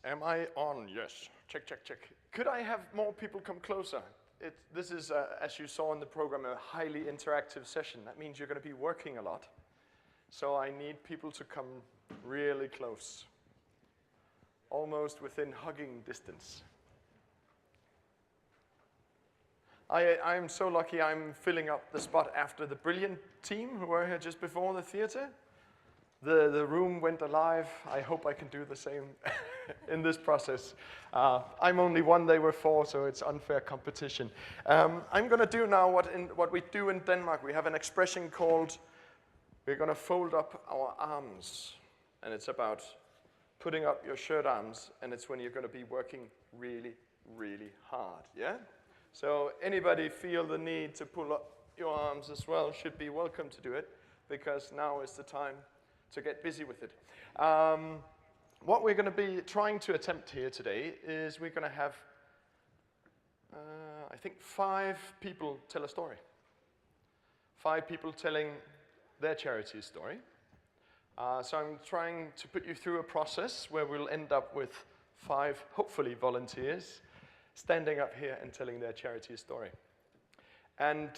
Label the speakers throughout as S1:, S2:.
S1: Am I on? Yes. Check, check, check. Could I have more people come closer? This is, as you saw in the program, a highly interactive session. That means you're going to be working a lot. So I need people to come really close, almost within hugging distance. I'm so lucky I'm filling up the spot after the brilliant team who were here just before the theater. The room went alive. I hope I can do the same in this process. I'm only one, they were four, so it's unfair competition. I'm going to do now what we do in Denmark. We have an expression called, we're going to fold up our arms. And it's about putting up your shirt arms, and it's when you're going to be working really, really hard, yeah? So anybody feel the need to pull up your arms as well should be welcome to do it, because now is the time to get busy with it. What we're going to be trying to attempt here today is we're going to have, I think, 5 people tell a story. 5 people telling their charity story. So I'm trying to put you through a process where we'll end up with 5, hopefully, volunteers standing up here and telling their charity story. And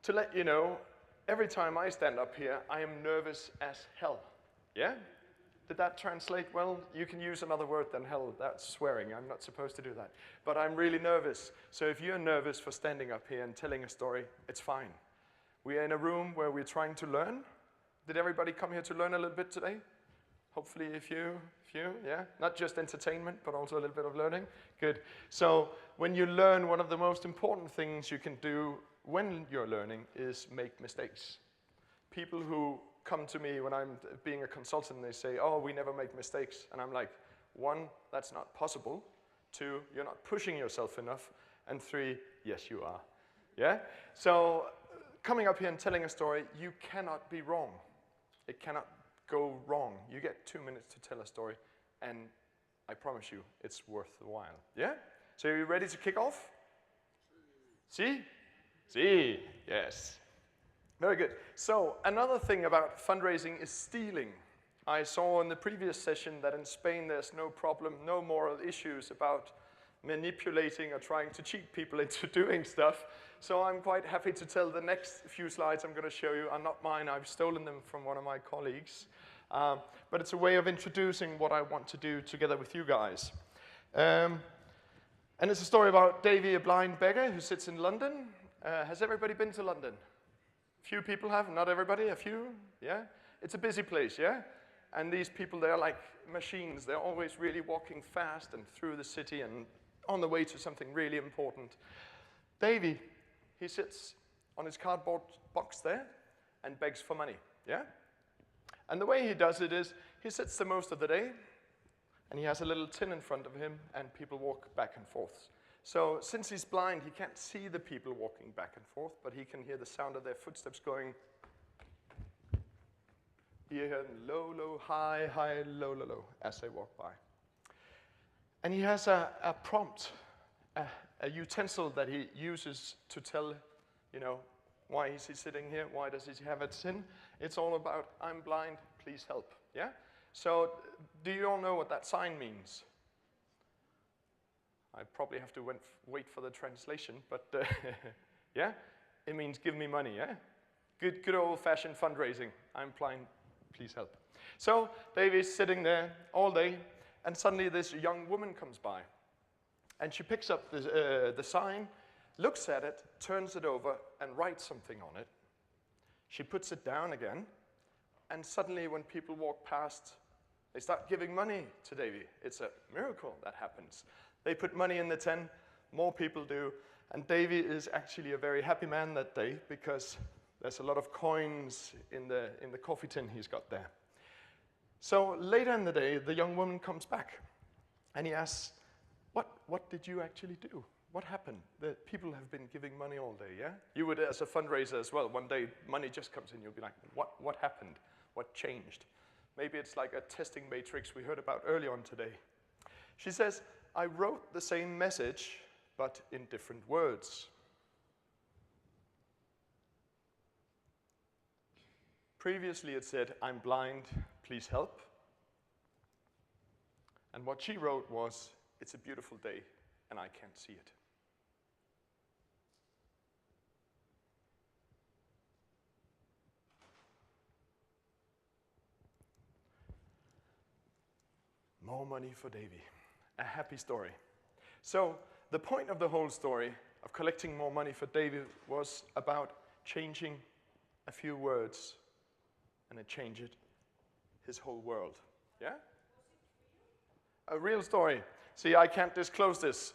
S1: to let you know, every time I stand up here, I am nervous as hell. Yeah? Did that translate well? You can use another word than hell. That's swearing. I'm not supposed to do that. But I'm really nervous. So if you're nervous for standing up here and telling a story, it's fine. We are in a room where we're trying to learn. Did everybody come here to learn a little bit today? Hopefully a few, yeah? Not just entertainment, but also a little bit of learning. Good. So when you learn, one of the most important things you can do when you're learning is make mistakes. People who come to me when I'm being a consultant, they say, oh, we never make mistakes. And I'm like, 1, that's not possible. 2, you're not pushing yourself enough. And 3, yes, you are. Yeah? So coming up here and telling a story, you cannot be wrong. It cannot go wrong. You get 2 minutes to tell a story, and I promise you, it's worth the while. Yeah? So are you ready to kick off? See? See, yes. Very good. So another thing about fundraising is stealing. I saw in the previous session that in Spain there's no problem, no moral issues about manipulating or trying to cheat people into doing stuff. So I'm quite happy to tell the next few slides I'm going to show you are not mine. I've stolen them from one of my colleagues. But it's a way of introducing what I want to do together with you guys. And it's a story about Davy, a blind beggar who sits in London. Has everybody been to London? Few people have, not everybody, a few, yeah? It's a busy place, yeah? And these people, they're like machines. They're always really walking fast and through the city and on the way to something really important. Davy, he sits on his cardboard box there and begs for money, yeah? And the way he does it is, he sits the most of the day, and he has a little tin in front of him, and people walk back and forth. So since he's blind, he can't see the people walking back and forth, but he can hear the sound of their footsteps going. You hear low, low, high, high, low, low, low, as they walk by. And he has a prompt, a utensil that he uses to tell, you know, why is he sitting here? Why does he have a tin? It's all about, I'm blind, please help, yeah? So do you all know what that sign means? I probably have to wait for the translation, but yeah? It means give me money, yeah? Good old-fashioned fundraising. I'm blind, please help. So Davy's sitting there all day, and suddenly this young woman comes by. And she picks up the sign, looks at it, turns it over, and writes something on it. She puts it down again, and suddenly when people walk past, they start giving money to Davy. It's a miracle that happens. They put money in the tin, more people do, and Davy is actually a very happy man that day because there's a lot of coins in the coffee tin he's got there. So later in the day, the young woman comes back, and he asks, what did you actually do? What happened? The people have been giving money all day, yeah? You would, as a fundraiser as well, one day money just comes in, you'll be like, what happened? What changed? Maybe it's like a testing matrix we heard about early on today. She says, I wrote the same message, but in different words. Previously it said, I'm blind, please help. And what she wrote was, "It's a beautiful day, and I can't see it." More money for Davy. A happy story. So the point of the whole story of collecting more money for Davy was about changing a few words, and it changed his whole world. Yeah? A real story. See, I can't disclose this.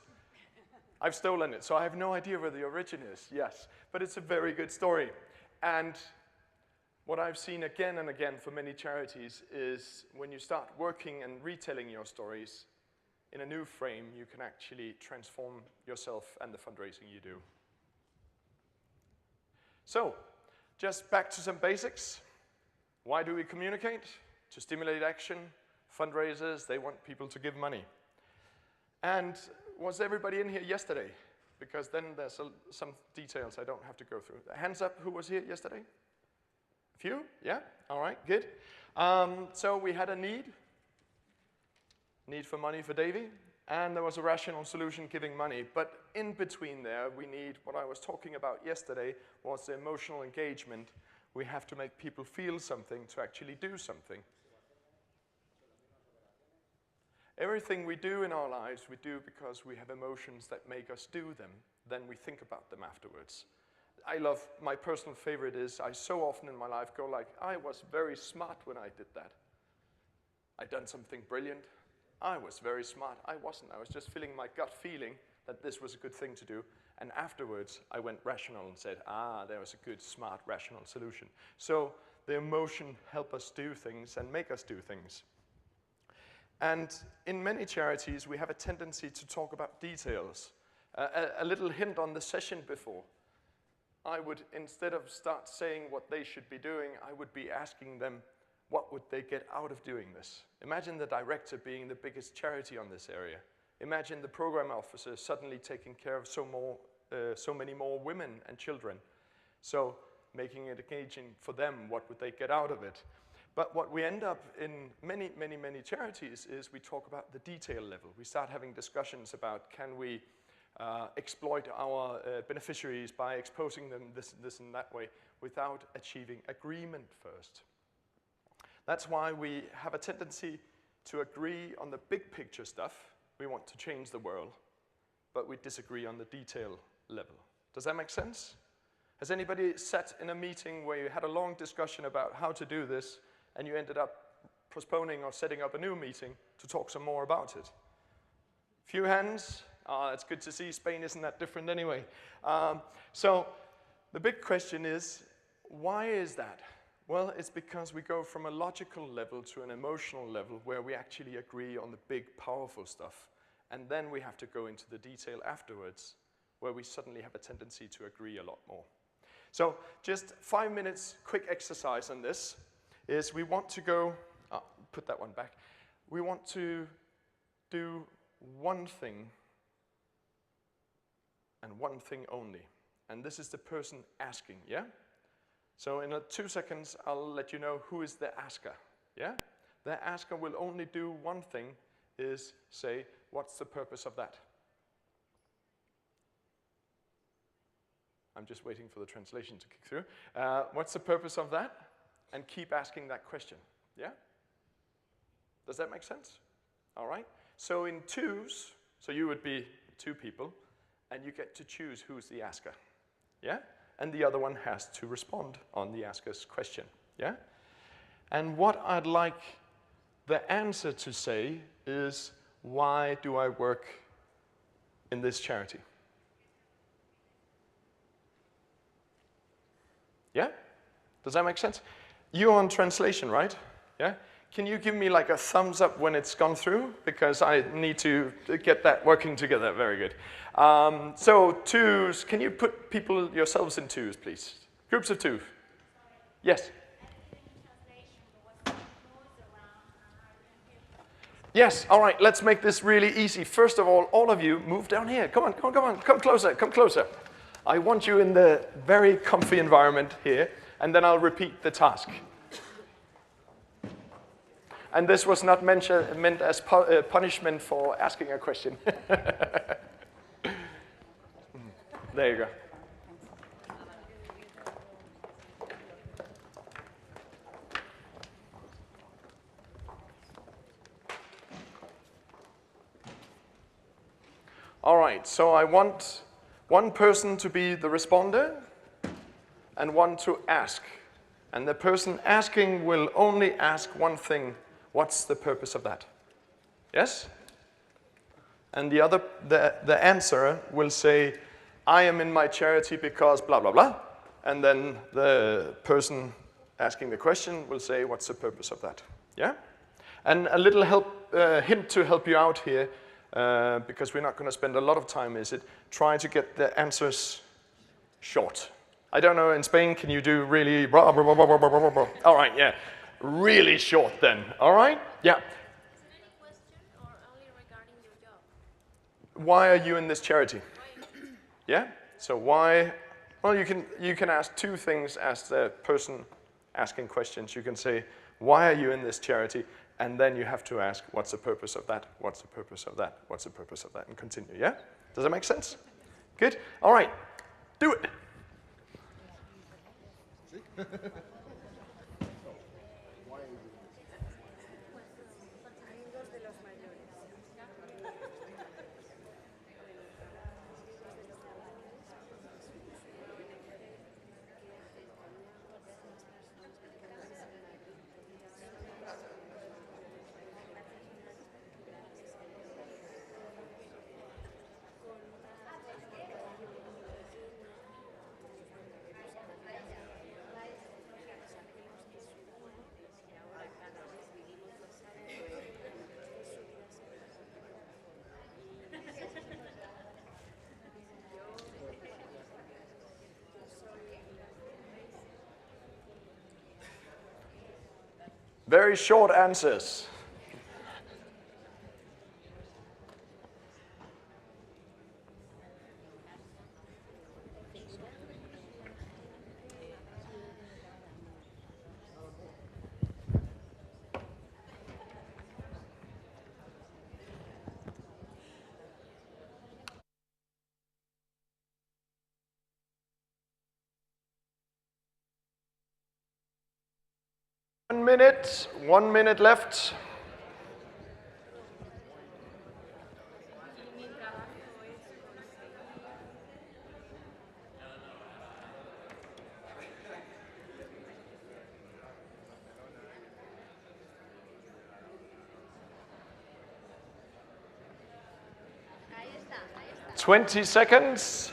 S1: I've stolen it, so I have no idea where the origin is. Yes, but it's a very good story. And what I've seen again and again for many charities is when you start working and retelling your stories in a new frame, you can actually transform yourself and the fundraising you do. So, just back to some basics. Why do we communicate? To stimulate action. Fundraisers, they want people to give money. And was everybody in here yesterday? Because then there's some details I don't have to go through. Hands up, who was here yesterday? A few? Yeah? All right, good. So we had a need for money for Davy, and there was a rational solution giving money. But in between there, we need, what I was talking about yesterday, was the emotional engagement. We have to make people feel something to actually do something. Everything we do in our lives, we do because we have emotions that make us do them. Then we think about them afterwards. My personal favorite is, I so often in my life go like, I was very smart when I did that. I'd done something brilliant. I was very smart. I wasn't. I was just feeling my gut feeling that this was a good thing to do. And afterwards, I went rational and said, there was a good, smart, rational solution. So the emotion helps us do things and make us do things. And in many charities, we have a tendency to talk about details. A little hint on the session before. I would, instead of start saying what they should be doing, I would be asking them, what would they get out of doing this? Imagine the director being the biggest charity on this area. Imagine the program officer suddenly taking care of so many more women and children. So making it engaging for them, what would they get out of it? But what we end up in many, many, many charities is we talk about the detail level. We start having discussions about, can we exploit our beneficiaries by exposing them this and that way without achieving agreement first. That's why we have a tendency to agree on the big picture stuff. We want to change the world, but we disagree on the detail level. Does that make sense? Has anybody sat in a meeting where you had a long discussion about how to do this, and you ended up postponing or setting up a new meeting to talk some more about it? Few hands. It's good to see. Spain isn't that different anyway. So the big question is, why is that? Well, it's because we go from a logical level to an emotional level where we actually agree on the big, powerful stuff. And then we have to go into the detail afterwards, where we suddenly have a tendency to agree a lot more. So just 5 minutes, quick exercise on this, is we want to go, put that one back. We want to do one thing and one thing only. And this is the person asking, yeah? So in 2 seconds, I'll let you know who is the asker, yeah? The asker will only do one thing, is say, what's the purpose of that? I'm just waiting for the translation to kick through. What's the purpose of that? And keep asking that question, yeah? Does that make sense? All right. So in twos, so you would be 2 people, and you get to choose who's the asker, yeah? And the other one has to respond on the asker's question, yeah? And what I'd like the answer to say is, why do I work in this charity? Yeah? Does that make sense? You're on translation, right? Yeah? Can you give me like a thumbs up when it's gone through? Because I need to get that working together. Very good. So twos, can you put people yourselves in twos, please? Groups of 2. Yes? Yes, all right, let's make this really easy. First of all of you, move down here. Come on, come closer, come closer. I want you in the very comfy environment here, and then I'll repeat the task. And this was not meant as punishment for asking a question. There you go. All right, so I want one person to be the responder and one to ask. And the person asking will only ask one thing: what's the purpose of that? Yes? And the answerer will say, I am in my charity because blah, blah, blah. And then the person asking the question will say, what's the purpose of that? Yeah? And a little hint to help you out here, because we're not going to spend a lot of time, is it try to get the answers short. I don't know, in Spain, can you do really blah, blah, blah, blah, blah, blah, blah. All right, yeah. Really short then. All right? Yeah.
S2: Is it any question or only regarding your job?
S1: Why are you in this charity? Yeah? So why? Well, you can ask two things as the person asking questions. You can say, why are you in this charity? And then you have to ask, what's the purpose of that? What's the purpose of that? What's the purpose of that? And continue, yeah? Does that make sense? Good? All right. Do it. Very short answers. One minute left.
S2: Ahí está.
S1: 20 seconds.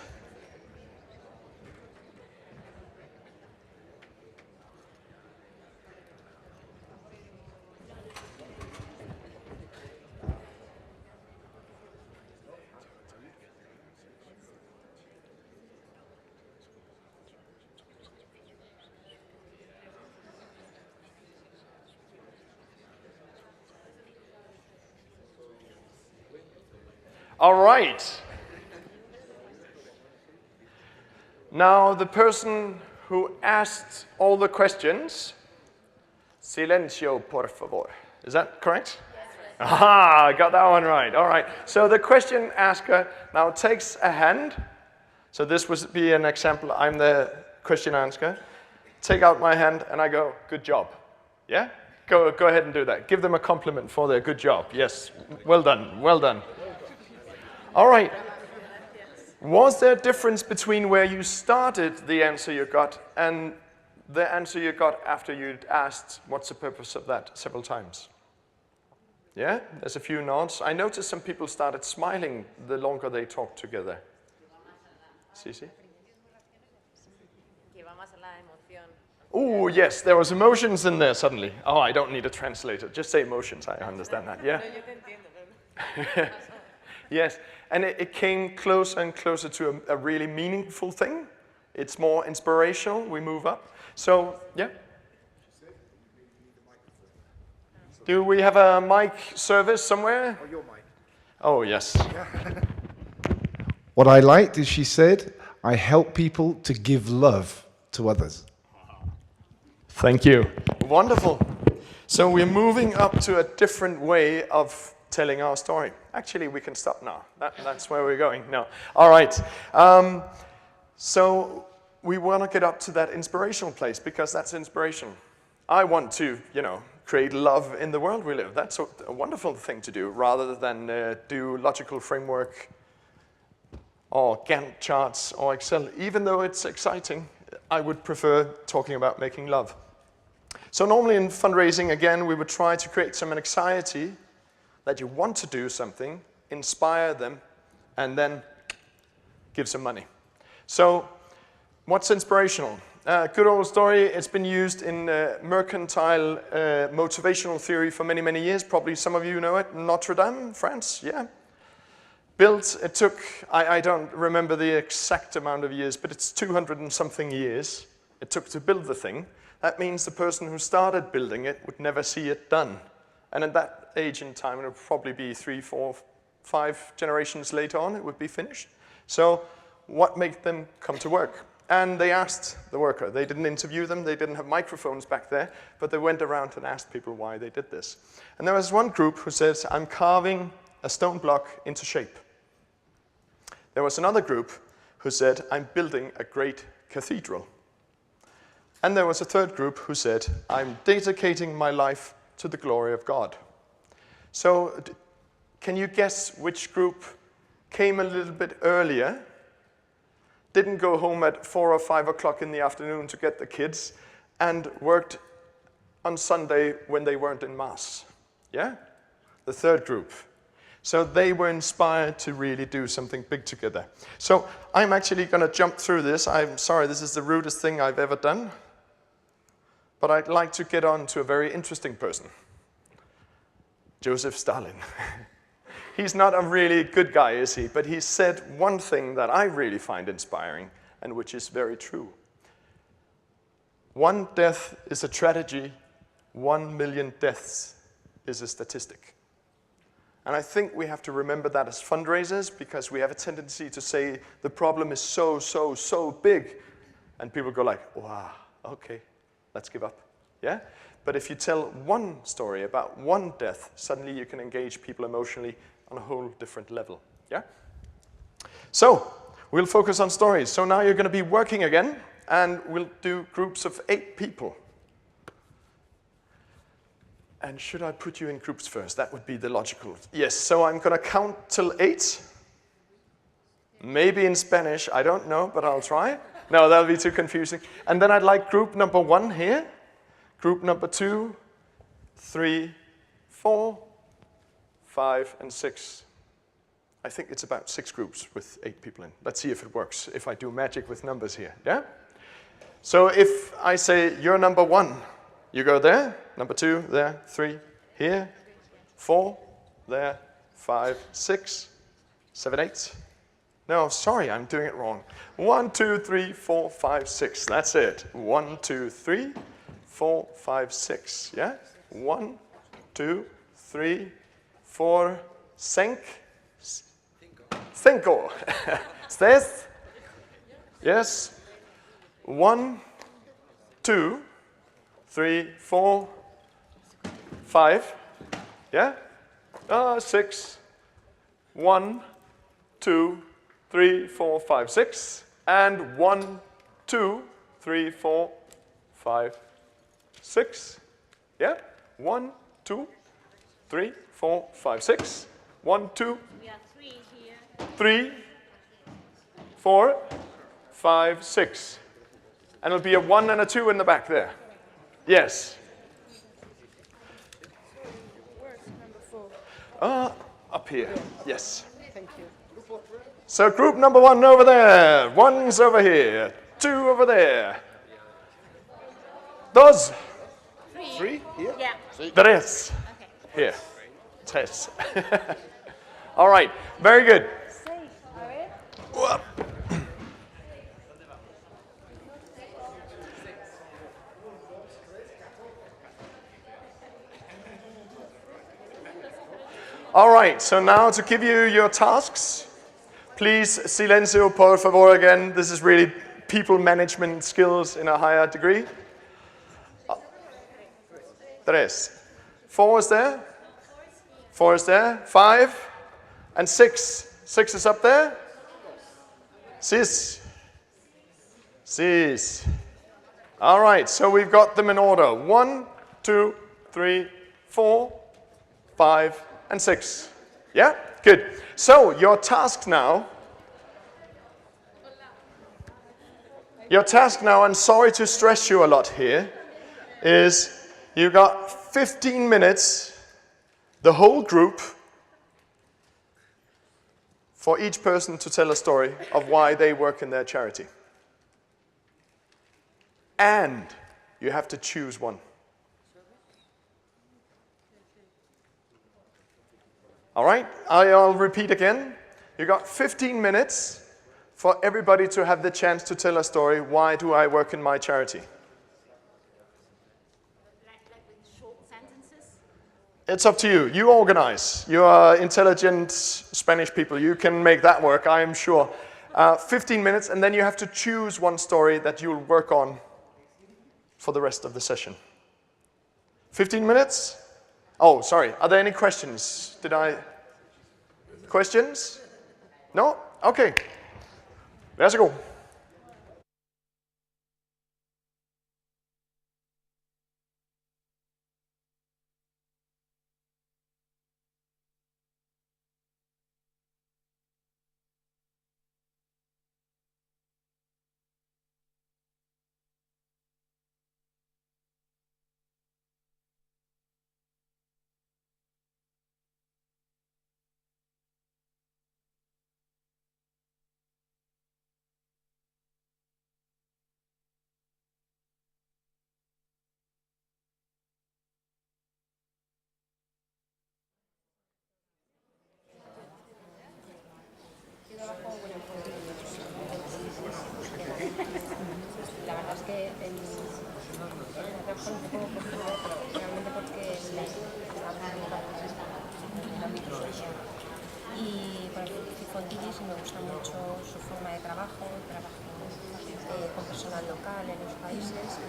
S1: All right. Now the person who asked all the questions, silencio por favor. Is that correct? Yes. Aha, I got that one right. All right. So the question asker now takes a hand. So this would be an example. I'm the question asker. Take out my hand and I go, good job. Yeah? Go ahead and do that. Give them a compliment for their good job. Yes. Well done. Well done. All right. Was there a difference between where you started the answer you got and the answer you got after you'd asked what's the purpose of that several times? Yeah? There's a few nods. I noticed some people started smiling the longer they talked together. See? Oh, yes, there was emotions in there suddenly. Oh, I don't need a translator. Just say emotions. I understand that. Yeah? Yes, and it came closer and closer to a really meaningful thing. It's more inspirational. We move up. So, yeah. Do we have a mic service somewhere?
S3: Oh, your mic.
S1: Oh, yes.
S3: What I liked is she said, I help people to give love to others.
S1: Thank you. Wonderful. So we're moving up to a different way of telling our story. Actually, we can stop now. That's where we're going. No. All right. So we want to get up to that inspirational place because that's inspiration. I want to, create love in the world we live. That's a wonderful thing to do rather than do logical framework or Gantt charts or Excel. Even though it's exciting, I would prefer talking about making love. So normally in fundraising, again, we would try to create some anxiety that you want to do something, inspire them, and then give some money. So what's inspirational? Good old story. It's been used in mercantile motivational theory for many, many years. Probably some of you know it. Notre Dame, France, yeah. Built, it took, I don't remember the exact amount of years, but it's 200 and something years it took to build the thing. That means the person who started building it would never see it done. And at that age in time, it would probably be 3, 4, 5 generations later on, it would be finished. So what made them come to work? And they asked the worker. They didn't interview them. They didn't have microphones back there, but they went around and asked people why they did this. And there was one group who said, I'm carving a stone block into shape. There was another group who said, I'm building a great cathedral. And there was a third group who said, I'm dedicating my life to the glory of God. So can you guess which group came a little bit earlier, didn't go home at 4 or 5 o'clock in the afternoon to get the kids, and worked on Sunday when they weren't in Mass? Yeah? The third group. So they were inspired to really do something big together. So I'm actually going to jump through this. I'm sorry, this is the rudest thing I've ever done. But I'd like to get on to a very interesting person. Joseph Stalin. He's not a really good guy, is he? But he said one thing that I really find inspiring, and which is very true. 1 death is a tragedy, 1 million deaths is a statistic. And I think we have to remember that as fundraisers, because we have a tendency to say the problem is so, so, so big. And people go like, wow, okay, let's give up. Yeah? But if you tell one story about 1 death, suddenly you can engage people emotionally on a whole different level. Yeah? So, we'll focus on stories. So now you're going to be working again, and we'll do groups of 8 people. And should I put you in groups first? That would be the logical. Yes, so I'm going to count till 8. Maybe in Spanish, I don't know, but I'll try. No, that'll be too confusing. And then I'd like group number 1 here. Group number 2, 3, 4, 5, and 6. I think it's about 6 groups with 8 people in. Let's see if it works, if I do magic with numbers here. Yeah? So if I say you're number 1, you go there, number 2, there, 3, here, 4, there, 5, 6, 7, 8. No, sorry, I'm doing it wrong. 1, 2, 3, 4, 5, 6. That's it. 1, 2, 3, 4, 5, 6. Yeah? 1, 2, 3, 4, 5. 5. ¿Ustedes? Yes. 1, 2, 3, 4, 5. Yeah? 6. 1, 2, 3, 4, 5, 6. And 1, 2, 3, 4, 5, 6. Yeah? 1, 2, 3, 4, 5, 6. 1, 2,
S2: We have 3 here.
S1: 3, 4, 5, 6. And it'll be a 1 and a 2 in the back there. Yes.
S2: Where's number 4?
S1: Up here. Yes.
S2: Thank you.
S1: So group number 1 over there. 1's over here. 2 over there. 2.
S3: 3 here?
S2: Yeah.
S1: 3.
S2: Okay.
S1: Here. 3. All right. Very good. Whoop. All right, so now to give you your tasks, please silencio por favor again. This is really people management skills in a higher degree. Tres. 4 is there. 4 is there. 5 and 6. 6 is up there. 6. 6. All right, so we've got them in order. 1, 2, 3, 4, 5, and 6. Yeah? Good. So your task now, and sorry to stress you a lot here, is you got 15 minutes, the whole group, for each person to tell a story of why they work in their charity. And you have to choose one. All right, I'll repeat again. You got 15 minutes for everybody to have the chance to tell a story. Why do I work in my charity?
S2: Like with short sentences?
S1: It's up to you. You organize. You are intelligent Spanish people. You can make that work, I am sure. 15 minutes, and then you have to choose one story that you'll work on for the rest of the session. 15 minutes? Oh, sorry. Are there any questions? Questions? No? Okay. Let's go.
S4: La verdad es que el trabajo un poco realmente porque el ámbito social. Y por ejemplo, Fontillis me gusta mucho su forma de trabajo, con personal local en los países.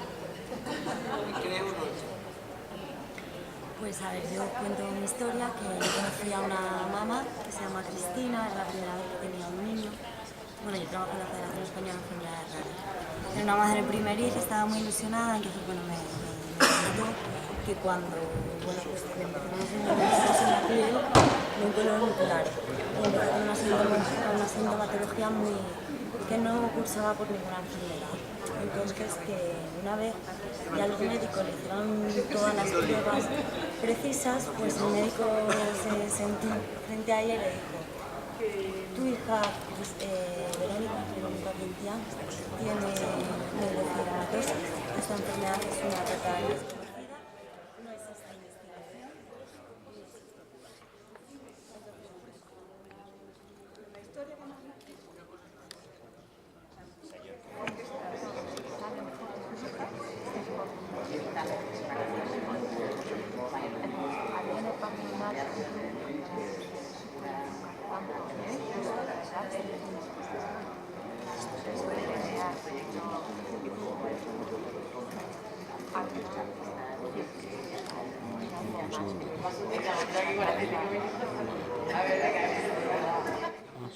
S5: Pues a ver, yo cuento mi historia, que yo conocí a una mamá que se llama Cristina, era la primera vez que tenía un niño. Bueno, yo trabajo en la Federación Española de Enfermedades Raras. Era una madre primeriza, estaba muy ilusionada, entonces bueno, me contó que cuando, bueno, pues empezamos en la cuido, no un color muscular. Y empezó con una sintomatología que no cursaba por ninguna enfermedad. Entonces que una vez ya los médicos le hicieron todas las pruebas precisas, pues el médico se sentó frente a ella y le dijo: tu hija, pues, Verónica Quintián, tiene neurofibromatosis. Esta enfermedad es una total desconocida, no existe investigación.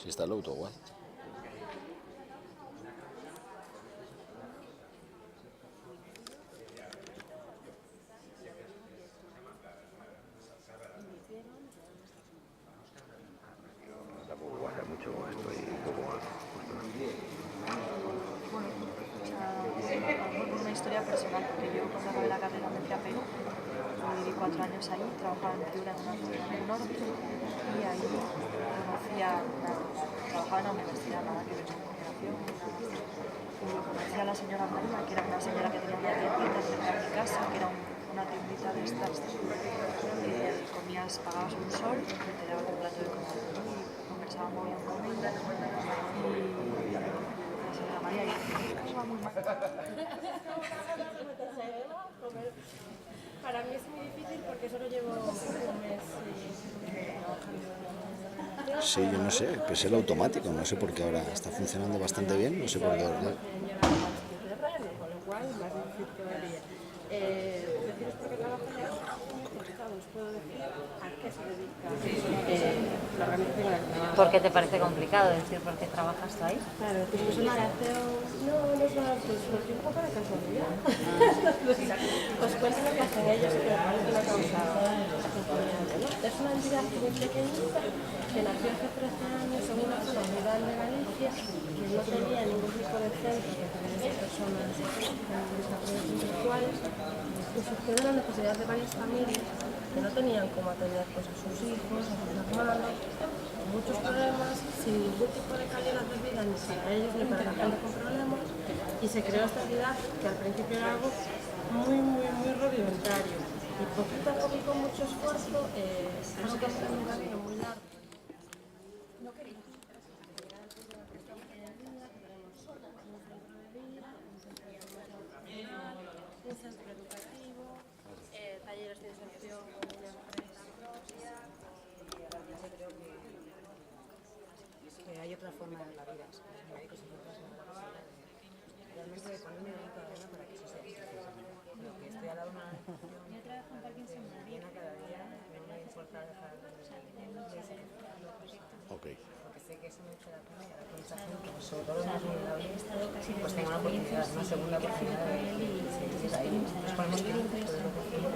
S3: Si está el auto, guay. Tampoco va a ser mucho, estoy un poco mal.
S6: Bueno, una historia personal, porque yo cuando acabé la carrera me fui a Perú, viví 4 años ahí, trabajaba en Piura en una zona del norte, y ahí trabajaba en la universidad, nada que ver con comunicación, y conocí a la señora María, que era una señora que tenía una tiendita cerca de mi casa, que era una tiendita de estas, que comías, pagabas un sol, y te daban un plato de comida, y conversaba muy bien con ella, y la señora María dice: "Eso va muy mal".
S4: Para mí es muy difícil porque solo llevo un mes trabajando.
S3: Sí, yo no sé, pues el automático, no sé por qué ahora está funcionando bastante bien, no sé por qué ahora.
S4: Con lo cual, más difícil todavía. ¿Decides por qué trabajas? organización en el trabajo.
S7: ¿Por qué te parece complicado decir por qué trabajas tú ahí?
S4: Claro, pues es una no es una pues un poco de casualidad. Os cuento lo que hacen ellos y que me parece una causa acompañante, ¿no? Es una entidad muy pequeñita que nació hace 13 años en una zona rural de Galicia que no tenía ningún tipo de centro que tuviese personas con desarrollos intelectuales y surgió de la necesidad de varias familias que no tenían cómo atender pues, a sus hijos, a sus hermanos, muchos problemas, sin ningún tipo de calidad de vida ni para ellos ni para la gente con problemas, y se creó esta entidad que al principio era algo muy rudimentario y poquito a poco y con mucho esfuerzo algo que ha sido un camino muy largo. Un centro educativo, talleres de inserción con niñas propia.
S8: Que hay otra forma de la vida, los médicos y enfermeras no la posibilidad realmente de poner un dedito de arena para que eso sea así. Lo que estoy al lado de una organización llena cada día, no me importa dejar de ser.
S3: Ok.
S8: Porque sé que eso me echa la pena y ahora que mucha gente, sobre todo los más vulnerables, pues tenga una oportunidad, una segunda oportunidad de seguir ahí. Nos ponemos tiritas, todo lo que hacemos,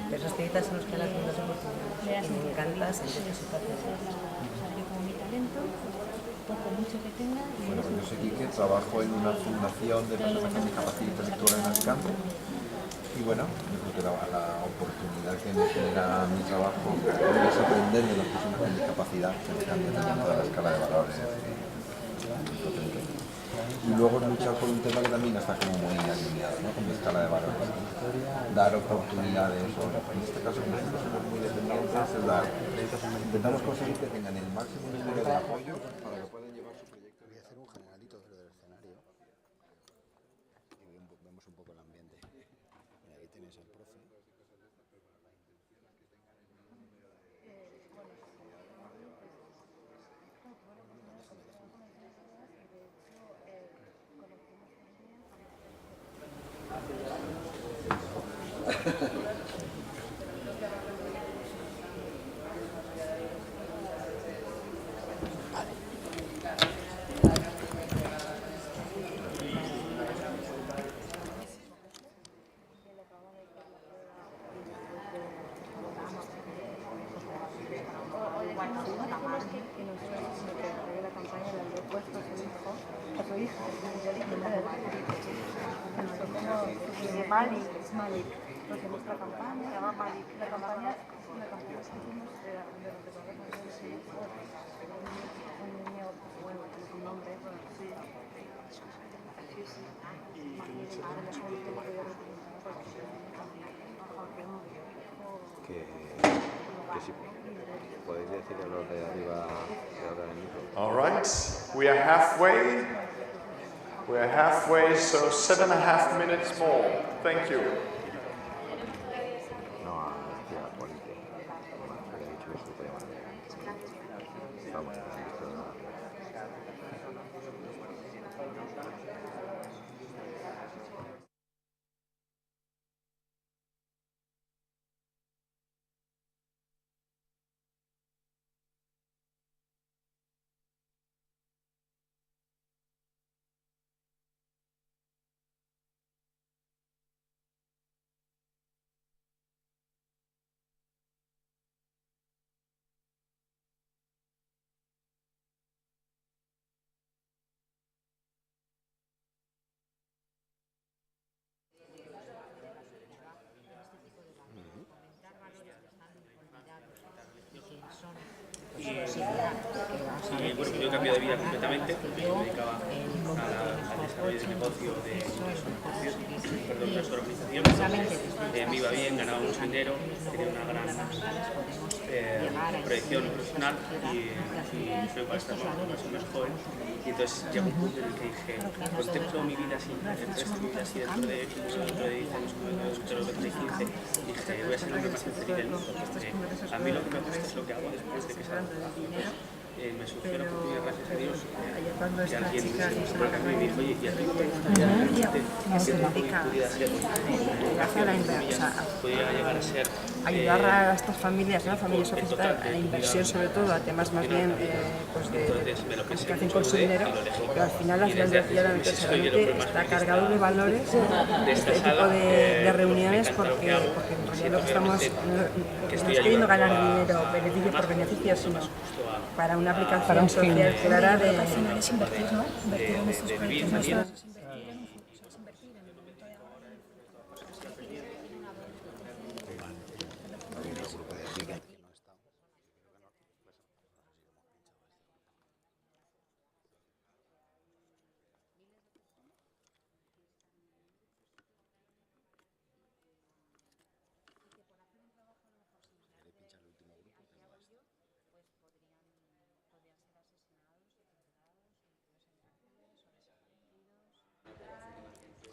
S8: pero esas tiritas son los que dan las segundas oportunidades y me encanta sentir que se puede hacer.
S9: Bueno, pues yo soy Quique, trabajo en una fundación de personas con discapacidad intelectual en el campo y bueno, yo creo que la oportunidad que me genera mi trabajo es aprender de las personas con discapacidad que están dentro de la escala de valores. Y luego luchar por un tema que también está como muy alineado, ¿no? Con mi escala de valores. Dar oportunidades, o en este caso nosotros somos muy dependientes, es dar, intentamos conseguir que tengan el máximo número de apoyo para que puedan llevar su proyecto.
S3: Voy a hacer un generalito desde el escenario y vemos un poco el ambiente. Mira, ahí tenéis al profe.
S6: Malik, porque nuestra campaña se llama Malik. La campaña que hicimos era de los desarrollos de un niño, bueno, tiene un nombre, sí.
S10: Que sí, podéis decir a los de arriba que ahora el micro.
S1: All right, we are halfway. We are halfway, so 7.5 minutes more. Thank you.
S10: No, hostia, ponente. Había dicho que se podía llamar. Vamos,
S11: Y bueno, yo he cambiado de vida completamente, porque yo me dedicaba al desarrollo de negocio de las organizaciones, me iba bien, ganaba mucho dinero, tenía una gran proyección profesional y soy para estar más joven. Y entonces llegó un punto en el que dije, contemplo mi vida así, el resto de mi vida así dentro de 10 años, dentro de 15, dije, voy a ser el hombre más feliz del mundo, porque a mí lo que me gusta es lo que hago después de que salgo. me surgió la oportunidad, gracias a Dios,
S8: ayer cuando
S11: que
S8: esta
S11: alguien
S8: chica
S11: se por el camino y me dijo, oye, ¿y a ti te
S8: que se dedica
S11: pudiera ser,
S8: a la inversión,
S11: podría llegar a ser
S8: ayudar a estas familias, ¿no? Familias solicitadas, a la inversión sobre todo, a temas más bien pues de que hacen con su dinero, pero al final la financiación está cargado de valores este tipo de reuniones porque en realidad lo que estamos no es queriendo ganar dinero beneficio por beneficio, sino para una aplicación social clara de...
S6: Al final es invertir, ¿no? Invertir en estos proyectos más grandes.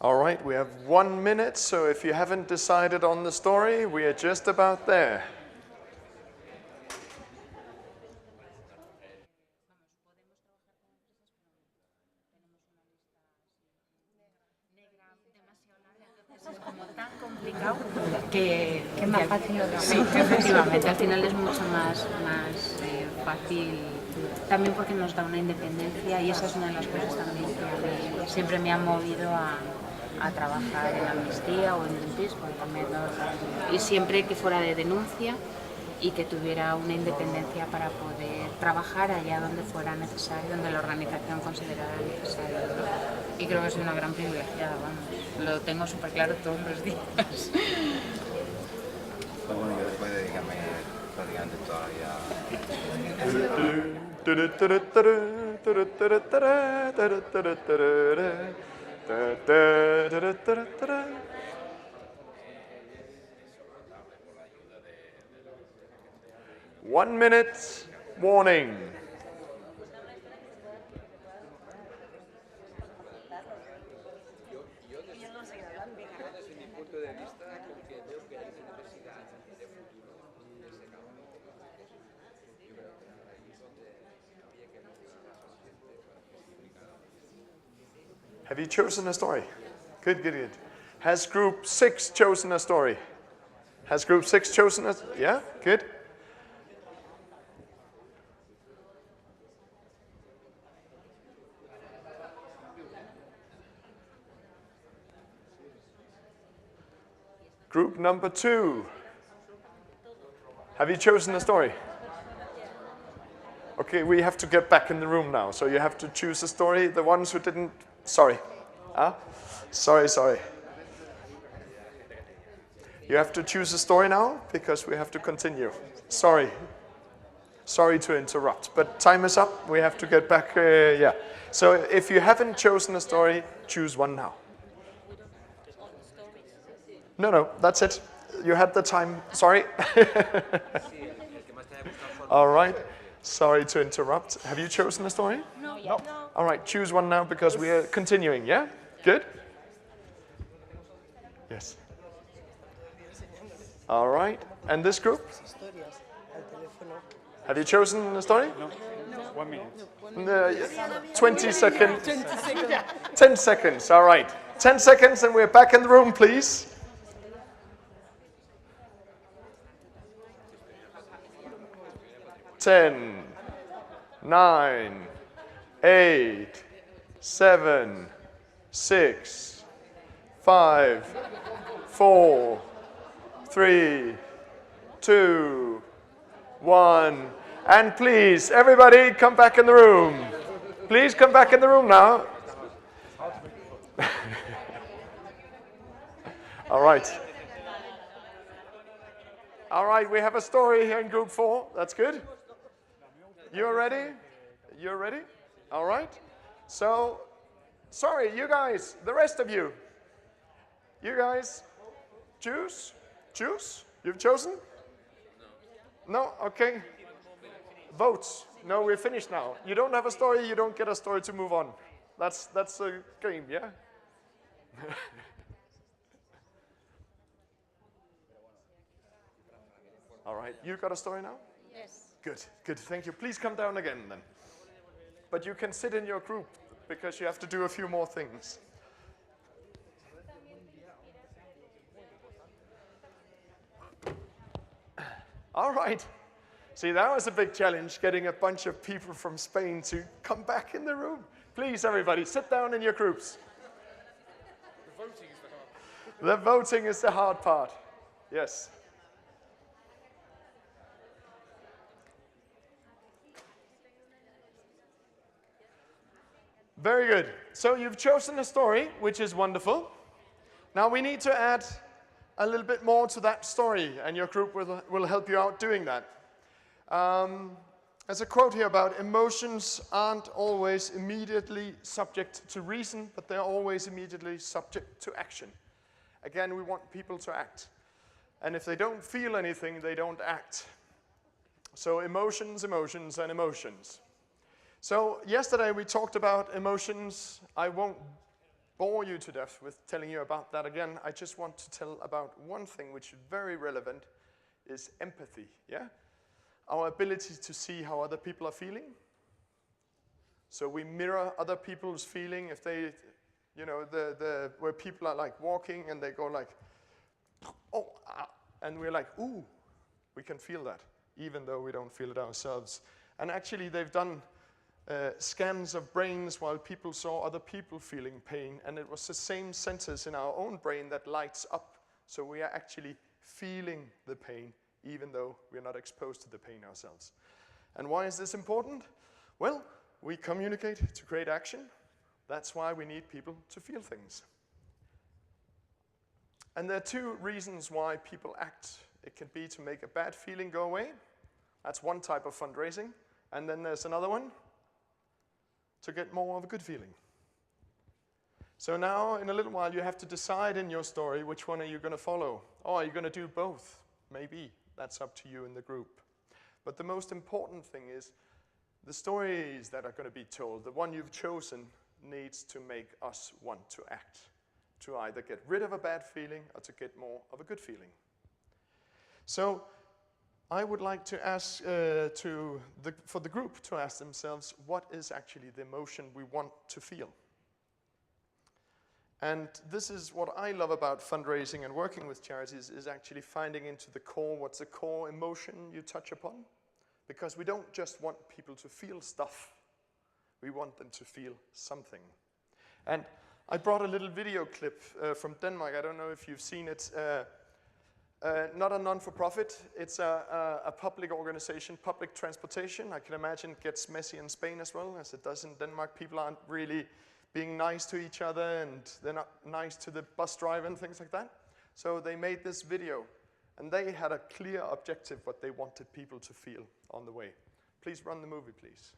S1: All right, we have 1 minute, so if you haven't decided on the story, we are just about there.
S7: Es como tan complicado que es más fácil lo que sí, efectivamente, al final es mucho más fácil, también porque nos da una independencia y esa es una de las cosas también que a mí siempre me ha movido a trabajar en Amnistía o en Greenpeace, porque también y siempre que fuera de denuncia y que tuviera una independencia para poder trabajar allá donde fuera necesario, donde la organización considerara necesario. Y creo que soy una gran privilegiada, vamos, lo tengo súper claro todos los días.
S9: Pues bueno, yo después de dedicarme prácticamente toda la vida...
S1: 1 minute warning.
S9: Desde mi punto de vista, porque veo que hay necesidad de futuro en ese campo. Yo creo que ahí es donde había que movilizar a la gente para que se implicara.
S1: Have you chosen a story? Good, good, good. Has group 6 chosen a story? Has group 6 chosen a... Yeah, good. Group number 2. Have you chosen a story? Okay, we have to get back in the room now, so you have to choose a story. The ones who didn't, sorry. Sorry. You have to choose a story now, because we have to continue. Sorry to interrupt, but time is up. We have to get back, yeah. So if you haven't chosen a story, choose one now. No, that's it. You had the time, sorry. All right, sorry to interrupt. Have you chosen a story?
S2: No, no.
S1: All right, choose one now because we are continuing, yeah? Good? Yes. All right, and this group? Have you chosen a story?
S12: No. 1 minute.
S1: 20 seconds. 10 seconds, all right. 10 seconds and we're back in the room, please. 10, 9, 8, 7, 6, 5, 4, 3, 2, 1. And please, everybody, come back in the room. Please come back in the room now. All right. All right, we have a story here in group 4. That's good. You're ready? You're ready? All right. So, sorry, you guys, the rest of you. You guys, choose? Choose? You've chosen? No? Okay. Votes. No, we're finished now. You don't have a story, you don't get a story to move on. That's a game, yeah? All right, you got a story now?
S2: Yes.
S1: Good, good, thank you. Please come down again then. But you can sit in your group because you have to do a few more things. All right. See, that was a big challenge, getting a bunch of people from Spain to come back in the room. Please, everybody, sit down in your groups. The voting is the hard part. Yes. Very good. So you've chosen a story, which is wonderful. Now we need to add a little bit more to that story, and your group will help you out doing that. There's a quote here about emotions aren't always immediately subject to reason, but they're always immediately subject to action. Again, we want people to act. And if they don't feel anything, they don't act. So emotions, emotions, and emotions. So yesterday we talked about emotions. I won't bore you to death with telling you about that again. I just want to tell about one thing which is very relevant, is empathy, yeah? Our ability to see how other people are feeling. So we mirror other people's feeling. If they, you know, where people are like walking and they go like, oh, ah, and we're like, ooh, we can feel that, even though we don't feel it ourselves. And actually they've done scans of brains while people saw other people feeling pain, and it was the same centers in our own brain that lights up, so we are actually feeling the pain even though we're not exposed to the pain ourselves. And why is this important? Well, we communicate to create action. That's why we need people to feel things. And there are two reasons why people act. It can be to make a bad feeling go away. That's one type of fundraising. And then there's another one, to get more of a good feeling. So now, in a little while, you have to decide in your story which one are you going to follow. Or are you going to do both? Maybe. That's up to you in the group. But the most important thing is the stories that are going to be told, the one you've chosen, needs to make us want to act, to either get rid of a bad feeling or to get more of a good feeling. So I would like to ask for the group to ask themselves, what is actually the emotion we want to feel? And this is what I love about fundraising and working with charities, is actually finding into the core, what's the core emotion you touch upon? Because we don't just want people to feel stuff, we want them to feel something. And I brought a little video clip from Denmark. I don't know if you've seen it. Not a non-for-profit, it's a public organization, public transportation. I can imagine it gets messy in Spain as well, as it does in Denmark. People aren't really being nice to each other, and they're not nice to the bus driver and things like that. So they made this video, and they had a clear objective what they wanted people to feel on the way. Please run the movie, please.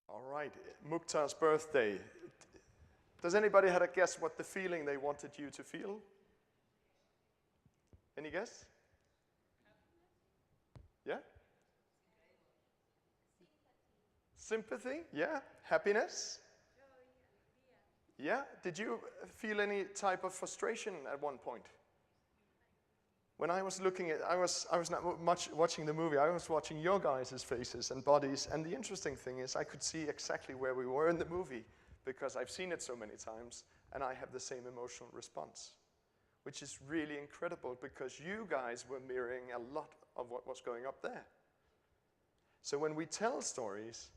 S1: All right, Mukhtar's birthday. Does anybody have a guess what the feeling they wanted you to feel? Any guess? Yeah? Sympathy? Yeah? Happiness? Yeah? Did you feel any type of frustration at one point? When I was looking at, I was not much watching the movie, I was watching your guys' faces and bodies, and the interesting thing is I could see exactly where we were in the movie because I've seen it so many times, and I have the same emotional response, which is really incredible because you guys were mirroring a lot of what was going up there. So when we tell stories,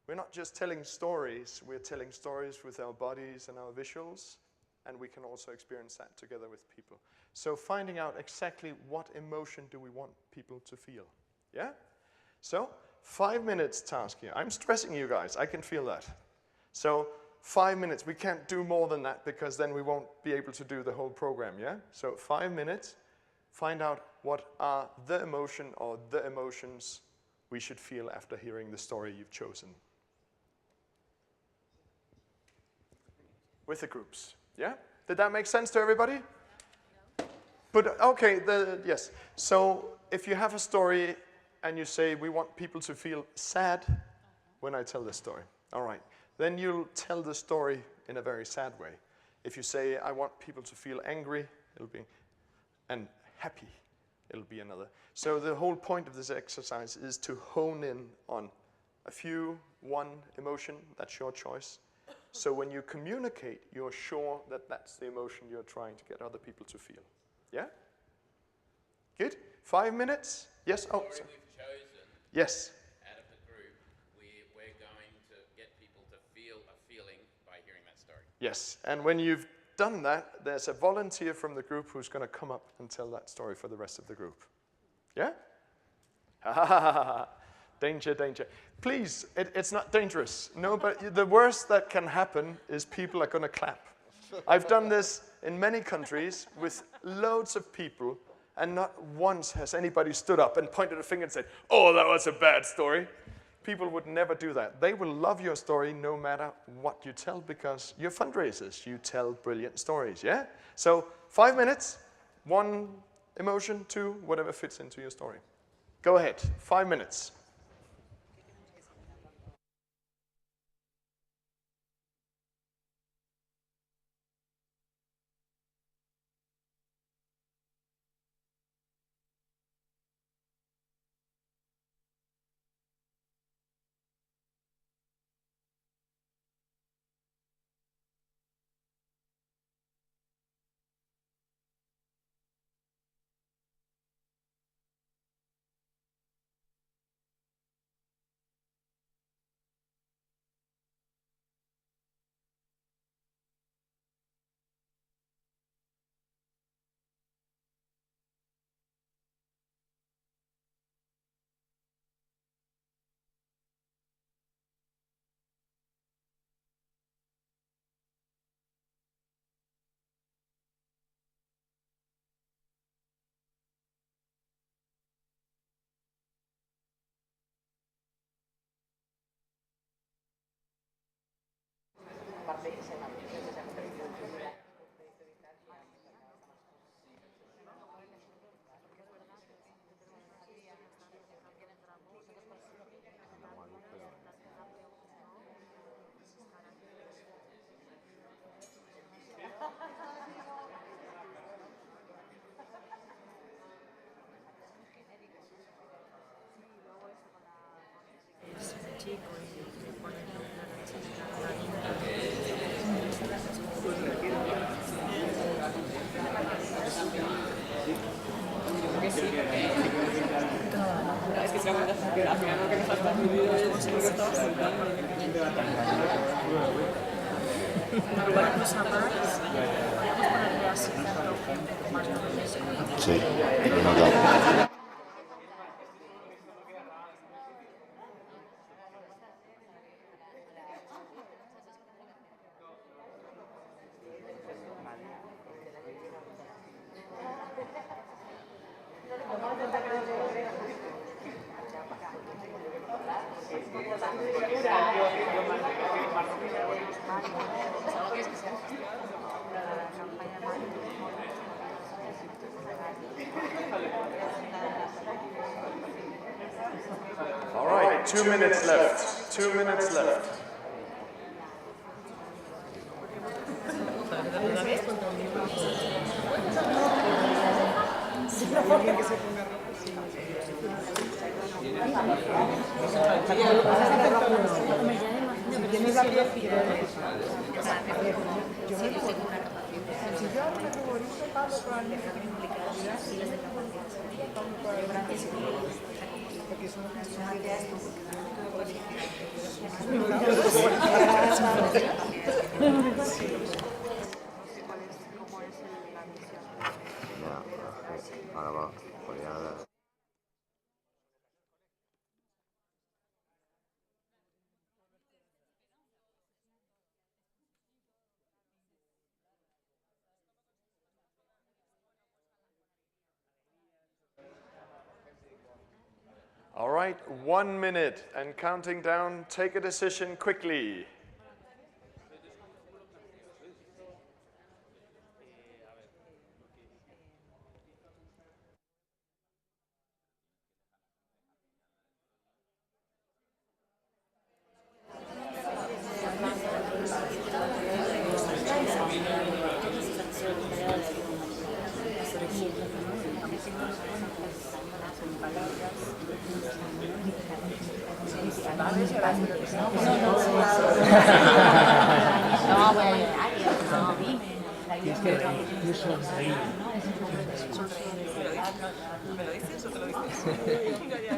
S1: we're not just telling stories, we're telling stories with our bodies and our visuals, and we can also experience that together with people. So finding out exactly what emotion do we want people to feel, yeah? So 5 minutes task here. I'm stressing you guys, I can feel that. So 5 minutes, we can't do more than that because then we won't be able to do the whole program, yeah? So 5 minutes, find out what are the emotion or the emotions we should feel after hearing the story you've chosen. With the groups, yeah? Did that make sense to everybody? But okay, yes. So if you have a story and you say, we want people to feel sad when I tell the story, all right, then you'll tell the story in a very sad way. If you say, I want people to feel angry, it'll be, and happy, it'll be another. So the whole point of this exercise is to hone in on one emotion, that's your choice. So when you communicate, you're sure that that's the emotion you're trying to get other people to feel. Yeah? Good? 5 minutes? Yes? Oh, sorry.
S13: We've chosen,
S1: yes.
S13: out of the group, we're going to get people to feel a feeling by hearing that story.
S1: Yes, and when you've done that, there's a volunteer from the group who's going to come up and tell that story for the rest of the group. Yeah? Ha ha ha ha ha. Danger, danger. Please, it's not dangerous. No, but the worst that can happen is people are going to clap. I've done this in many countries with loads of people, and not once has anybody stood up and pointed a finger and said, oh, that was a bad story. People would never do that. They will love your story no matter what you tell because you're fundraisers. You tell brilliant stories, yeah? So 5 minutes, one emotion, two, whatever fits into your story. Go ahead, 5 minutes.
S6: Normalment no s'ha pas, podríamos ponerle así tanto gente.
S3: Sí, lo he notado.
S1: All right, 2 minutes left. 2 minutes left.
S10: Ahora va, podría dar.
S1: All right, 1 minute and counting down. Take a decision quickly.
S7: No, voy a llorar. No, dime.
S14: Es que tú sonreí.
S6: ¿Me lo dices o te lo dices? Ya.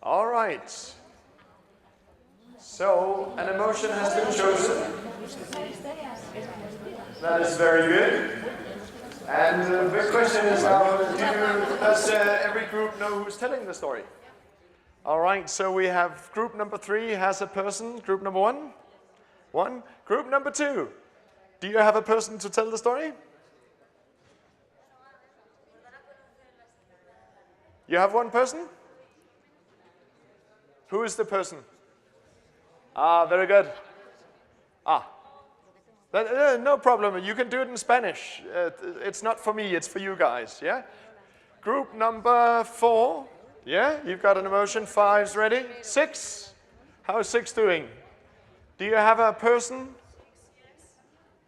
S1: All right. So, an emotion has been chosen. That is very good. And the big question is now, does every group know who's telling the story? All right, so we have group number 3 has a person. Group number 1? 1. Group number 2. Do you have a person to tell the story? You have one person? Who is the person? Ah, very good. Ah. No problem. You can do it in Spanish. It's not for me, it's for you guys, yeah? Group number 4. Yeah, you've got an emotion. 5's ready. 6. How's 6 doing? Do you have a person?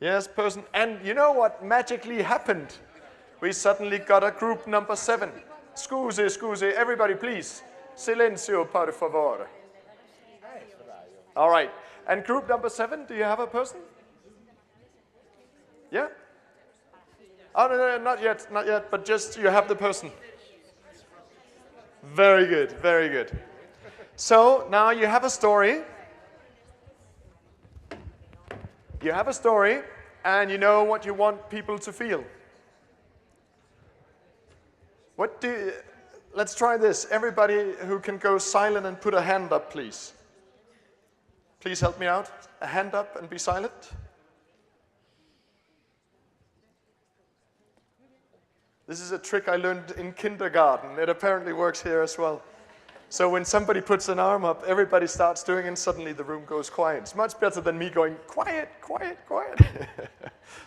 S1: Yes, person. And you know what magically happened? We suddenly got a group number 7. Scusi, everybody please. Silencio, por favor. All right. And group number 7, do you have a person? Yeah? Oh, no, not yet, but just you have the person. Very good, very good. So now you have a story. You have a story, and you know what you want people to feel. Let's try this. Everybody who can go silent and put a hand up, please. Please help me out. A hand up and be silent. This is a trick I learned in kindergarten. It apparently works here as well. So when somebody puts an arm up, everybody starts doing it, and suddenly the room goes quiet. It's much better than me going, quiet, quiet, quiet.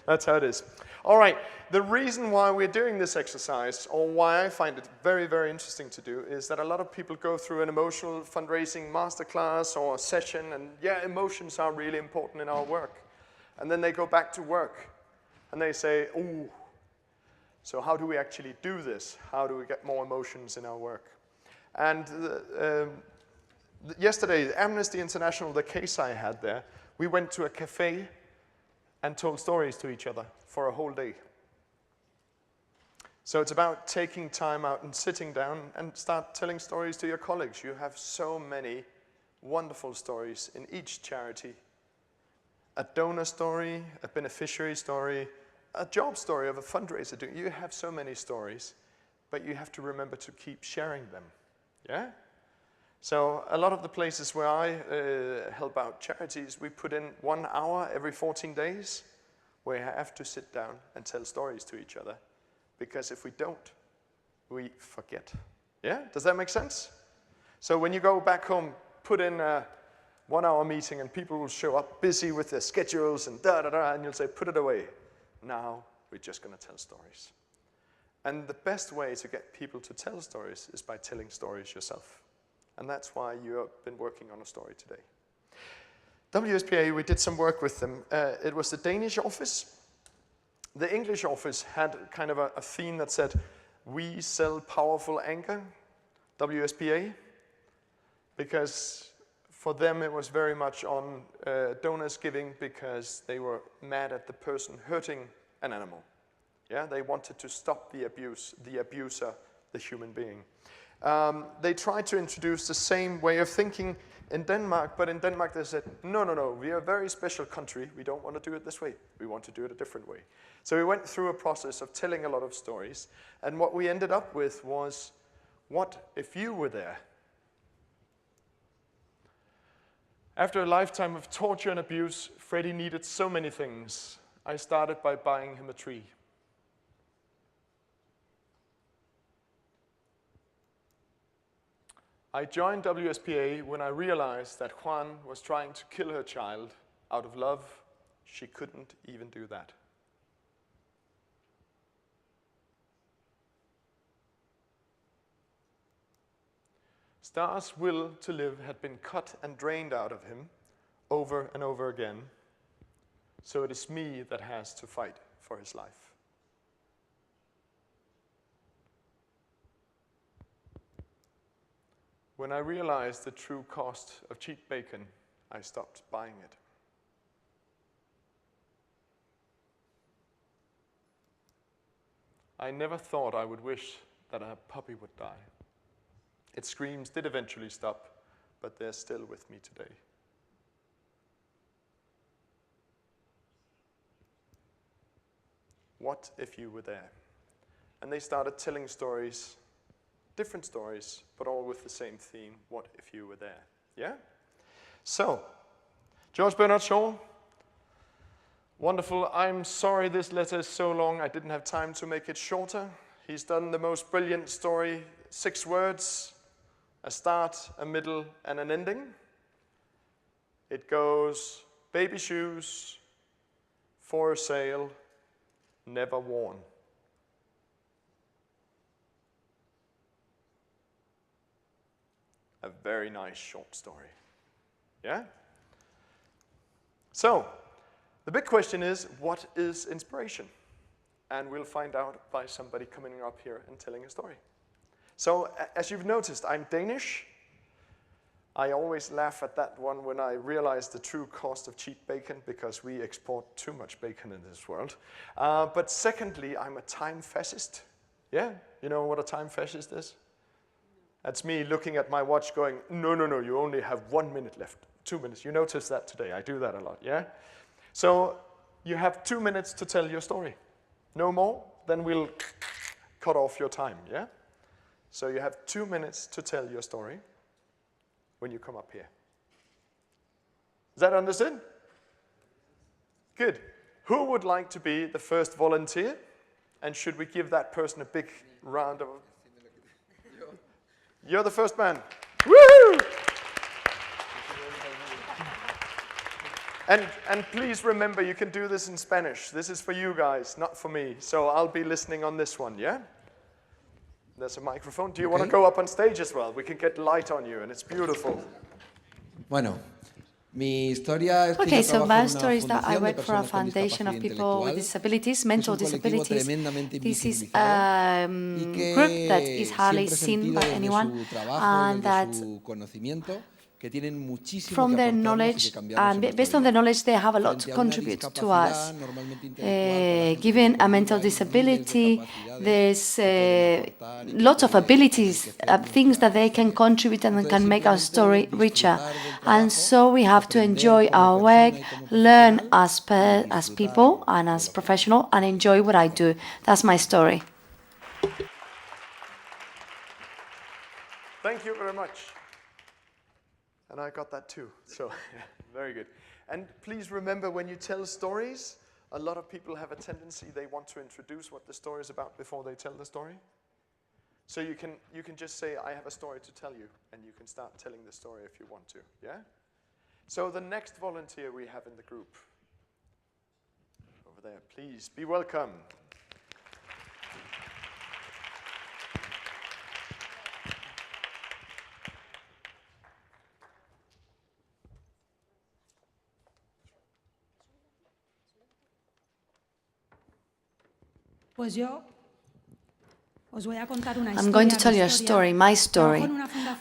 S1: That's how it is. All right, the reason why we're doing this exercise, or why I find it very, very interesting to do, is that a lot of people go through an emotional fundraising masterclass or a session, and yeah, emotions are really important in our work. And then they go back to work, and they say, ooh, so how do we actually do this? How do we get more emotions in our work? And yesterday, Amnesty International, the case I had there, we went to a cafe and told stories to each other for a whole day. So it's about taking time out and sitting down and start telling stories to your colleagues. You have so many wonderful stories in each charity. A donor story, a beneficiary story, a job story of a fundraiser. You have so many stories, but you have to remember to keep sharing them. Yeah? So a lot of the places where I help out charities, we put in 1 hour every 14 days where you have to sit down and tell stories to each other. Because if we don't, we forget. Yeah? Does that make sense? So when you go back home, put in a 1 hour meeting and people will show up busy with their schedules and da-da-da, and you'll say, put it away. Now we're just going to tell stories. And the best way to get people to tell stories is by telling stories yourself. And that's why you have been working on a story today. WSPA, we did some work with them. It was the Danish office. The English office had kind of a theme that said, we sell powerful anger, WSPA, because for them it was very much on donors giving because they were mad at the person hurting an animal. Yeah, they wanted to stop the abuse, the abuser, the human being. They tried to introduce the same way of thinking in Denmark, but in Denmark they said, no, no, no, we are a very special country. We don't want to do it this way. We want to do it a different way. So we went through a process of telling a lot of stories, and what we ended up with was, what if you were there? After a lifetime of torture and abuse, Freddie needed so many things. I started by buying him a tree. I joined WSPA when I realized that Juan was trying to kill her child. Out of love, she couldn't even do that. Star's will to live had been cut and drained out of him over and over again, so it is me that has to fight for his life. When I realized the true cost of cheap bacon, I stopped buying it. I never thought I would wish that a puppy would die. Its screams did eventually stop, but they're still with me today. What if you were there? And they started telling stories, different stories, but all with the same theme, what if you were there? Yeah? So, George Bernard Shaw, wonderful. I'm sorry this letter is so long. I didn't have time to make it shorter. He's done the most brilliant story, 6 words, a start, a middle, and an ending. It goes, baby shoes, for sale, never worn. A very nice short story. Yeah? So, the big question is, what is inspiration? And we'll find out by somebody coming up here and telling a story. So, as you've noticed, I'm Danish. I always laugh at that one when I realize the true cost of cheap bacon, because we export too much bacon in this world. But secondly, I'm a time fascist. Yeah? You know what a time fascist is? That's me looking at my watch going, no, no, no, you only have 1 minute left, 2 minutes. You notice that today, I do that a lot, yeah? So you have 2 minutes to tell your story. No more, then we'll cut off your time, yeah? So you have 2 minutes to tell your story when you come up here. Is that understood? Good. Who would like to be the first volunteer? And should we give that person a big round of applause? You're the first man. Woohoo! And please remember, you can do this in Spanish. This is for you guys, not for me. So I'll be listening on this one, yeah? There's a microphone. Do you want to go up on stage as well? We can get light on you, and it's beautiful.
S15: Bueno, mi historia es que
S16: Okay,
S15: yo
S16: so
S15: trabajo
S16: my
S15: en
S16: story is
S15: una
S16: that I
S15: fundación de
S16: work for a
S15: personas con
S16: foundation of
S15: discapacidad
S16: people with
S15: intelectual.
S16: disabilities,
S15: Es
S16: mental
S15: un colectivo
S16: disabilities.
S15: tremendamente
S16: This is
S15: invisibilizado
S16: a
S15: y que
S16: group that is hardly
S15: siempre he
S16: seen
S15: sentido
S16: by
S15: desde
S16: anyone,
S15: su trabajo y
S16: and
S15: desde
S16: that
S15: su conocimiento from their knowledge, and based on their knowledge, they have a lot to contribute to us. Given a mental disability, there's lots of abilities, things that they can contribute and can make our story richer. And so we have to enjoy our work, learn as people and as professionals, and enjoy what I do. That's my story.
S1: Thank you very much. And I got that too, so very good. And please remember, when you tell stories, a lot of people have a tendency, they want to introduce what the story is about before they tell the story. So you can just say, I have a story to tell you, and you can start telling the story if you want to, yeah? So the next volunteer we have in the group, over there, please be welcome.
S16: I'm going to tell you a story, my story.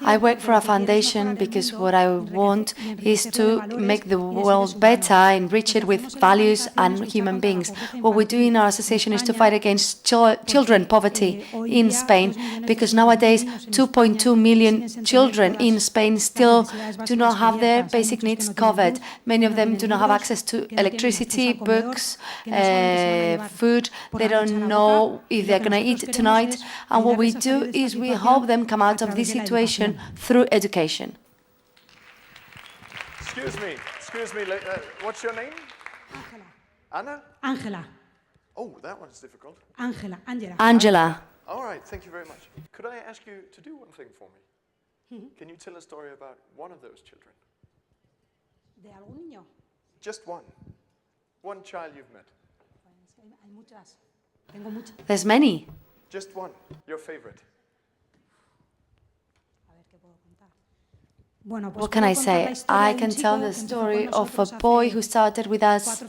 S16: I work for a foundation because what I want is to make the world better, enrich it with values and human beings. What we do in our association is to fight against children poverty in Spain, because nowadays 2.2 million children in Spain still do not have their basic needs covered. Many of them do not have access to electricity, books, food. They don't know if they're going to eat tonight. And what we do is we help them come out of this situation through education.
S1: Excuse me, what's your name? Anna?
S17: Angela.
S1: Oh, that one's difficult.
S16: Angela.
S1: All right, thank you very much. Could I ask you to do one thing for me? Can you tell a story about one of those children? Just one. One child you've met.
S16: There's many.
S1: Just one, your favorite.
S16: What can I say? I can tell the story of a boy who started with us,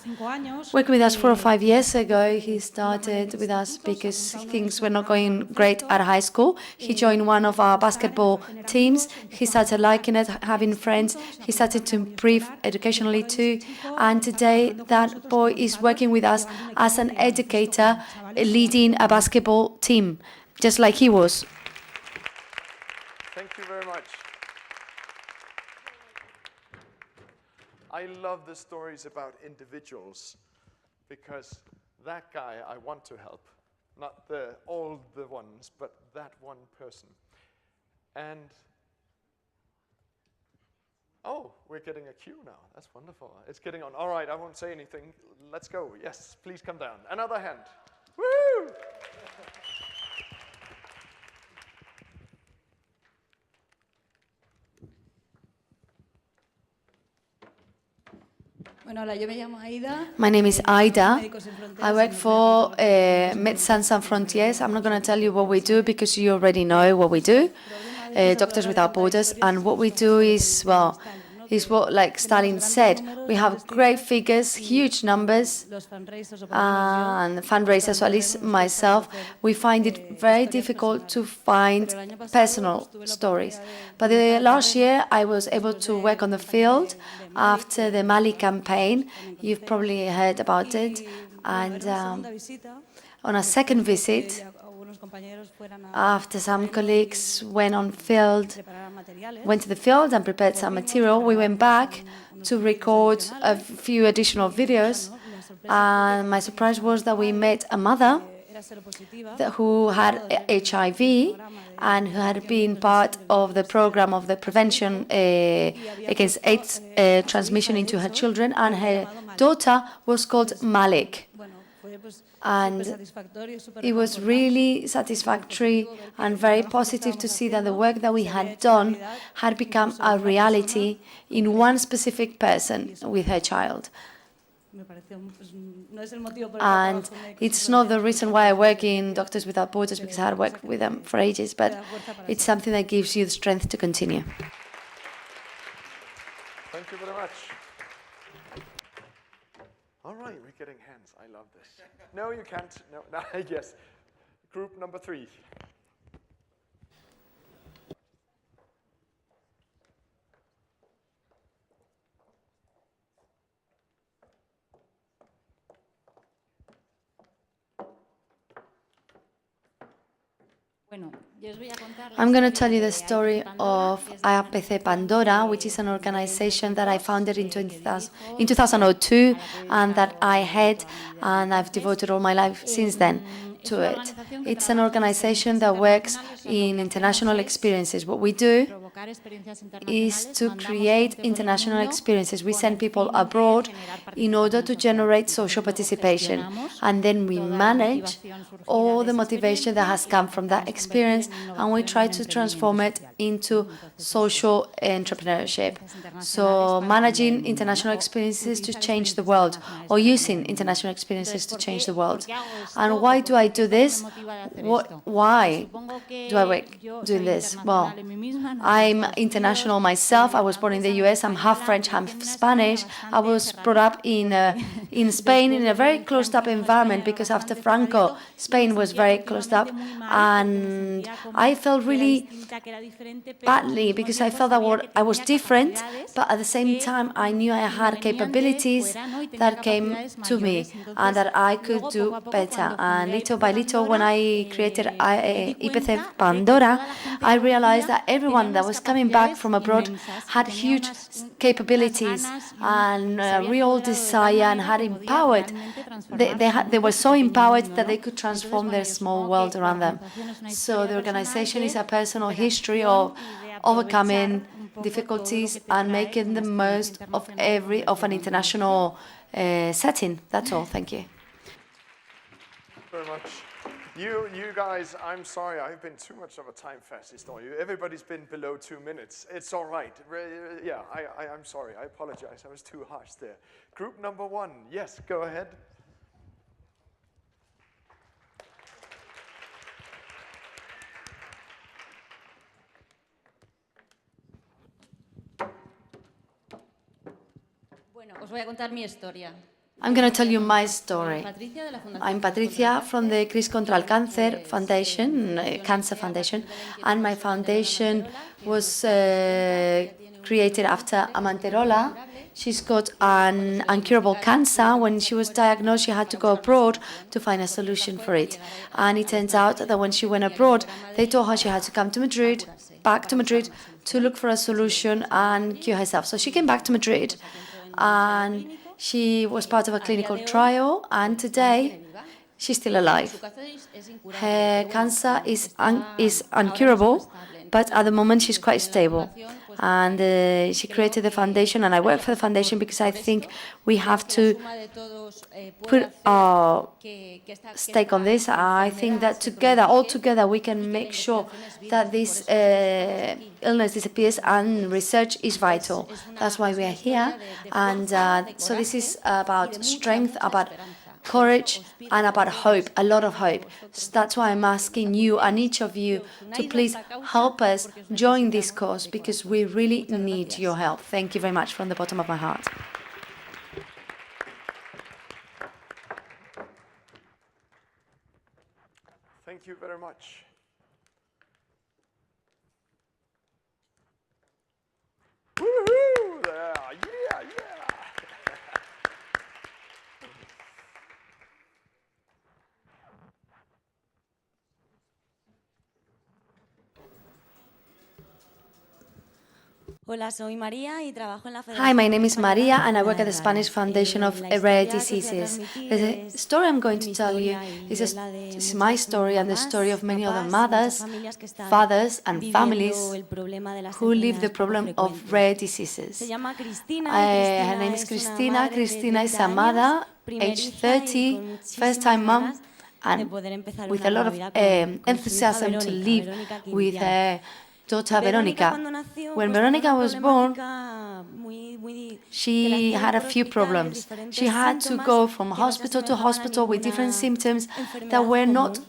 S16: worked with us 4 or 5 years ago. He started with us because things were not going great at high school. He joined one of our basketball teams. He started liking it, having friends. He started to improve educationally too. And today that boy is working with us as an educator, leading a basketball team, just like he was.
S1: Thank you very much. I love the stories about individuals, because that guy I want to help, not all the ones, but that one person. And, oh, we're getting a cue now. That's wonderful. It's getting on. All right, I won't say anything. Let's go. Yes, please come down. Another hand. Woo!
S16: My name is Aida. I work for Médecins Sans Frontières. I'm not going to tell you what we do because you already know what we do, Doctors Without Borders. And what we do is, well, is what, like Stalin said, we have great figures, huge numbers, and fundraisers, or at least myself, we find it very difficult to find personal stories. But the last year, I was able to work on the field after the Mali campaign. You've probably heard about it. And on a second visit, after some colleagues went to the field and prepared some material, we went back to record a few additional videos. And my surprise was that we met a mother who had HIV and who had been part of the program of the prevention against AIDS transmission into her children, and her daughter was called Malik. And it was really satisfactory and very positive to see that the work that we had done had become a reality in one specific person with her child. And it's not the reason why I work in Doctors Without Borders, because I had worked with them for ages, but it's something that gives you the strength to continue.
S1: Thank you very much. All right, we're getting hands. I love this. No, you can't. No, yes. Group number 3.
S16: I'm going to tell you the story of APC Pandora, which is an organization that I founded in 2002 and that I head, and I've devoted all my life since then to it. It's an organization that works in international experiences. What we do is to create international experiences. We send people abroad in order to generate social participation, and then we manage all the motivation that has come from that experience, and we try to transform it into social entrepreneurship. So managing international experiences to change the world, or using international experiences to change the world. And why do I do this? Why do I work doing this? Well, I'm international myself. I was born in the US. I'm half French, half Spanish. I was brought up in Spain in a very closed-up environment because after Franco, Spain was very closed up, and I felt really badly because I felt that I was different, but at the same time I knew I had capabilities that came to me and that I could do better. And little by little, when I created IPC Pandora, I realized that everyone that was coming back from abroad had huge capabilities and real desire and had empowered. They were so empowered that they could transform their small world around them. So the organization is a personal history of overcoming difficulties and making the most of an international setting. That's all. Thank you.
S1: Very much. You guys, I'm sorry, I've been too much of a time fascist on you. Everybody's been below 2 minutes. It's all right. Yeah, I'm sorry. I apologize. I was too harsh there. Group number 1. Yes, go ahead.
S17: Os voy a contar mi historia.
S16: I'm going to tell you my story. I'm Patricia from the Cris contra el Cáncer Foundation, Cancer Foundation, and my foundation was created after Amanterola. She's got an incurable cancer. When she was diagnosed, she had to go abroad to find a solution for it. And it turns out that when she went abroad, they told her she had to come to Madrid, back to Madrid, to look for a solution and cure herself. So she came back to Madrid, and she was part of a clinical trial, and today she's still alive. Her cancer is incurable, but at the moment she's quite stable. And she created the foundation, and I work for the foundation because I think we have to put our stake on this. I think that all together, we can make sure that this illness disappears, and research is vital. That's why we are here. And so this is about strength, about courage, and about hope, a lot of hope. So that's why I'm asking you and each of you to please help us join this cause, because we really need your help. Thank you very much from the bottom of my heart.
S1: Thank you very much. Woohoo! Yeah.
S5: Hola, soy María y trabajo en la
S16: Hi, my name is Maria, and I work at the Spanish Foundation of Rare Diseases. The story I'm going to tell you is my story and the story of many other mothers, fathers, and families who live the problem of rare diseases. Her name is Cristina. Cristina is a mother, age 30, first-time mom, and with a lot of enthusiasm to live with her daughter Verónica. When Verónica was born, she had a few problems. She had to go from hospital to hospital with different symptoms that were not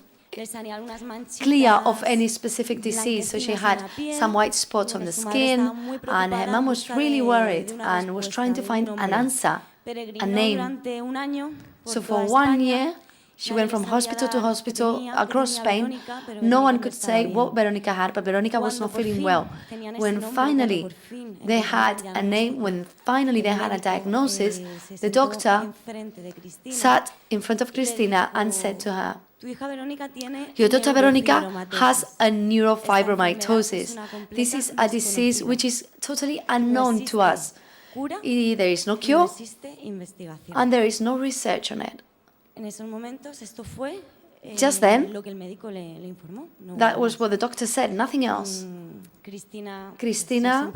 S16: clear of any specific disease. So she had some white spots on the skin, and her mom was really worried and was trying to find an answer, a name. So for 1 year, she went from hospital to hospital across Spain. No one could say what Verónica had, but Verónica was not feeling well. When finally they had a name, when finally they had a diagnosis, the doctor sat in front of Cristina and said to her, Your daughter Veronica has a neurofibromatosis. This is a disease which is totally unknown to us. There is no cure and there is no research on it. Just then, that was what the doctor said, nothing else. Cristina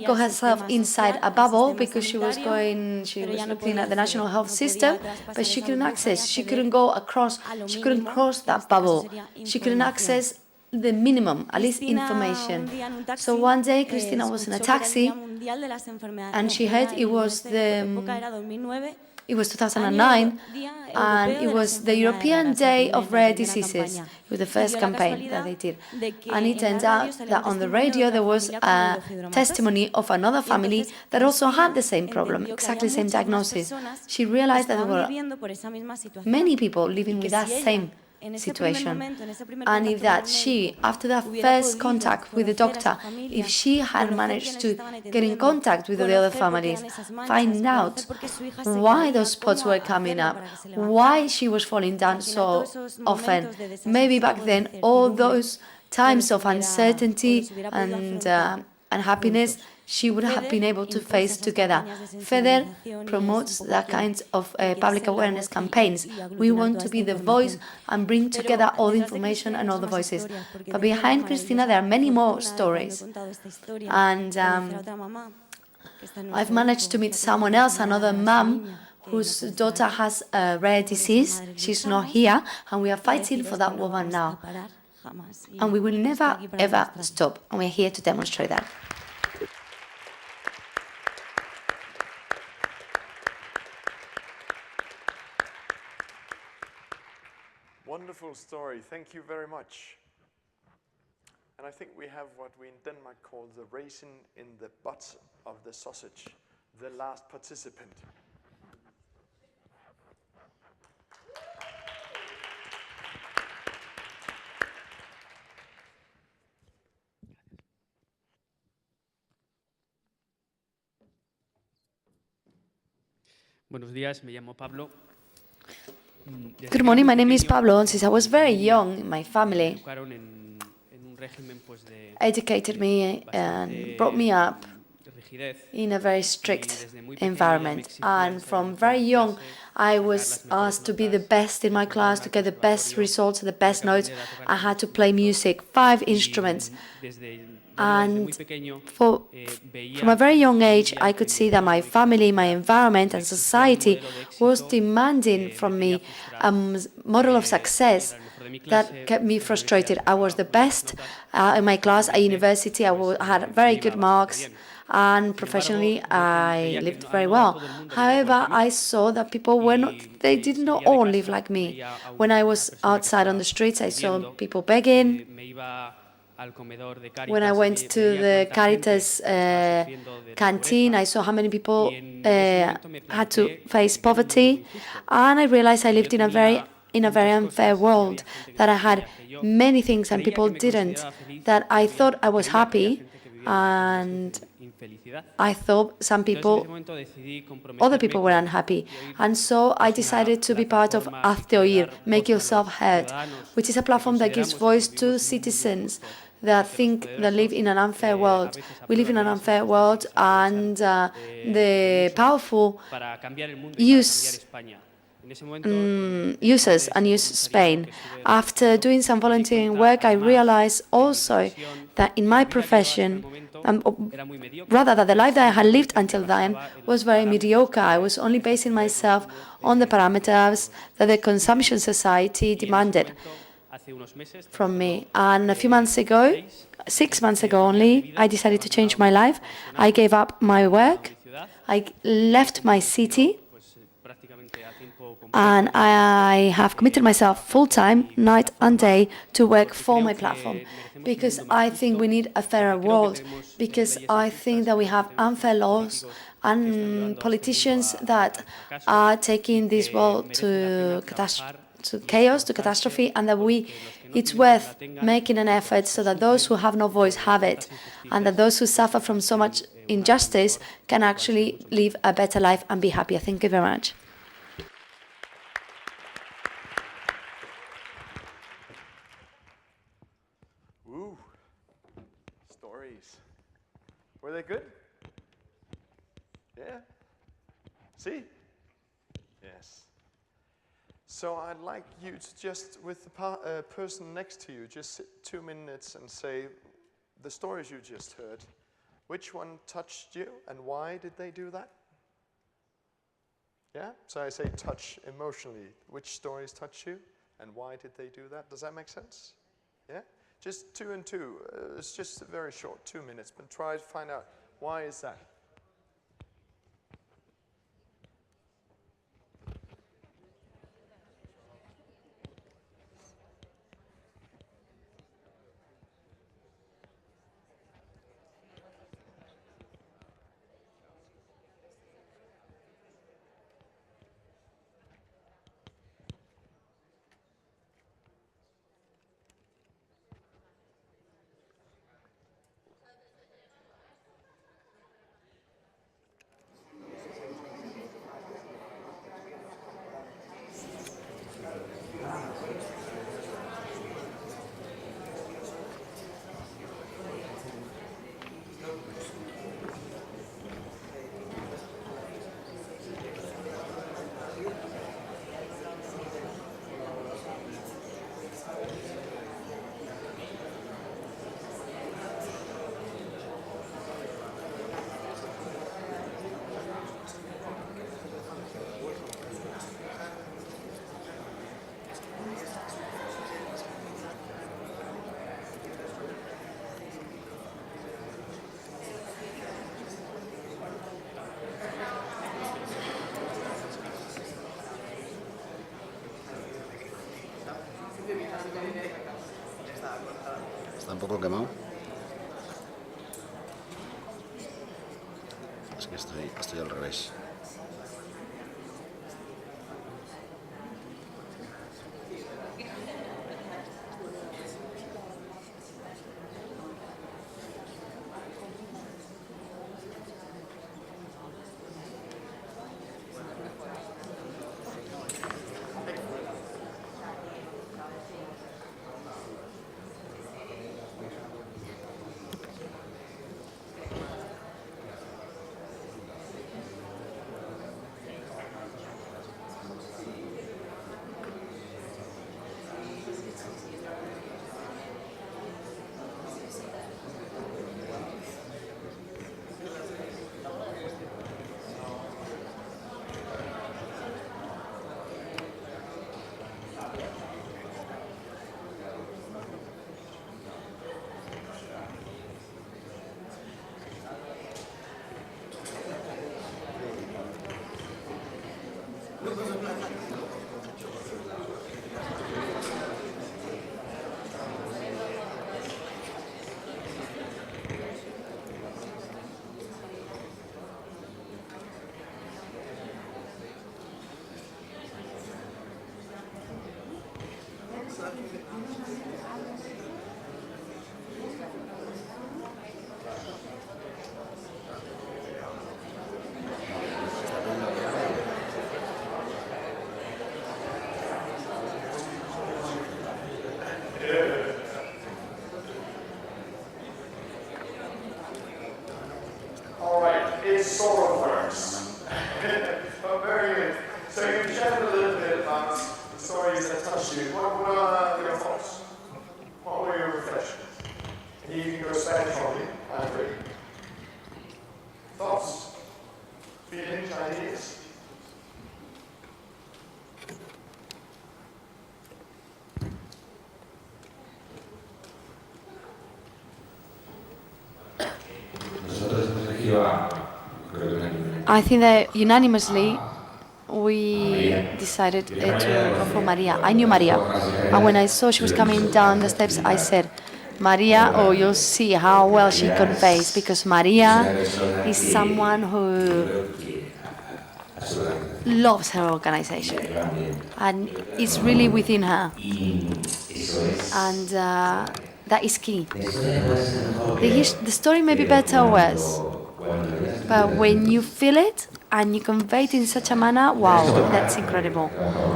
S16: got herself inside a bubble because she was looking at the national health system, but she couldn't access, she couldn't go across, she couldn't cross that bubble, she couldn't access the minimum, at least information. So one day Cristina was in a taxi and she heard it was 2009, and it was the European Day of Rare Diseases. It was the first campaign that they did. And it turned out that on the radio there was a testimony of another family that also had the same problem, exactly the same diagnosis. She realized that there were many people living with that same situation, and if that she, after that first contact with the doctor, if she had managed to get in contact with the other families, find out why those spots were coming up, why she was falling down so often, maybe back then all those times of uncertainty and happiness, she would have been able to face together. FEDER promotes that kinds of public awareness campaigns. We want to be the voice and bring together all the information and all the voices. But behind Cristina, there are many more stories. And I've managed to meet someone else, another mom, whose daughter has a rare disease. She's not here, and we are fighting for that woman now. And we will never, ever stop. And we're here to demonstrate that.
S1: Wonderful story. Thank you very much. And I think we have what we in Denmark call the raisin in the butt of the sausage, the last participant.
S11: Buenos días, me llamo Pablo.
S16: Good morning, my name is Pablo, and since I was very young, my family educated me and brought me up in a very strict environment. And from very young, I was asked to be the best in my class, to get the best results, the best notes. I had to play music, 5 instruments. And from a very young age, I could see that my family, my environment, and society was demanding from me a model of success that kept me frustrated. I was the best in my class at university. I had very good marks, and professionally, I lived very well. However, I saw that people they did not all live like me. When I was outside on the streets, I saw people begging. When I went to the Caritas canteen, I saw how many people had to face poverty, and I realized I lived in a very unfair world, that I had many things and people didn't, that I thought I was happy, and I thought other people were unhappy. And so I decided to be part of Hazte Oír, Make Yourself Heard, which is a platform that gives voice to citizens that live in an unfair world. We live in an unfair world, and the powerful use Spain. After doing some volunteering work, I realized also that in my profession, rather that the life that I had lived until then was very mediocre. I was only basing myself on the parameters that the consumption society demanded from me. And a few months ago, 6 months ago only, I decided to change my life. I gave up my work. I left my city. And I have committed myself full-time, night and day, to work for my platform. Because I think we need a fairer world. Because I think that we have unfair laws and politicians that are taking this world to chaos, to catastrophe, and that it's worth making an effort so that those who have no voice have it, and that those who suffer from so much injustice can actually live a better life and be happier. Thank you very much.
S1: these? Were they good? Yeah? See? Yes. So I'd like you to just, with the person next to you, just sit 2 minutes and say the stories you just heard. Which one touched you and why did they do that? Yeah? So I say touch emotionally. Which stories touch you and why did they do that? Does that make sense? Yeah? Just 2 and 2. It's just very short, 2 minutes, but try to find out why is that?
S3: Está un poco quemado. Es que estoy al revés.
S1: All right, it sort of works. But very good. So you chatted a little bit about the stories that touched you. What are your thoughts? What were your reflections? And you can go Spanish only, I'm ready. Thoughts? Feelings? Ideas?
S16: I think that unanimously we decided to go for Maria. I knew Maria, and when I saw she was coming down the steps, I said, Maria, oh, you'll see how well she conveys, because Maria is someone who loves her organization, and it's really within her, and that is key. The story may be better or worse, but when you feel it and you convey it in such a manner, wow, that's incredible.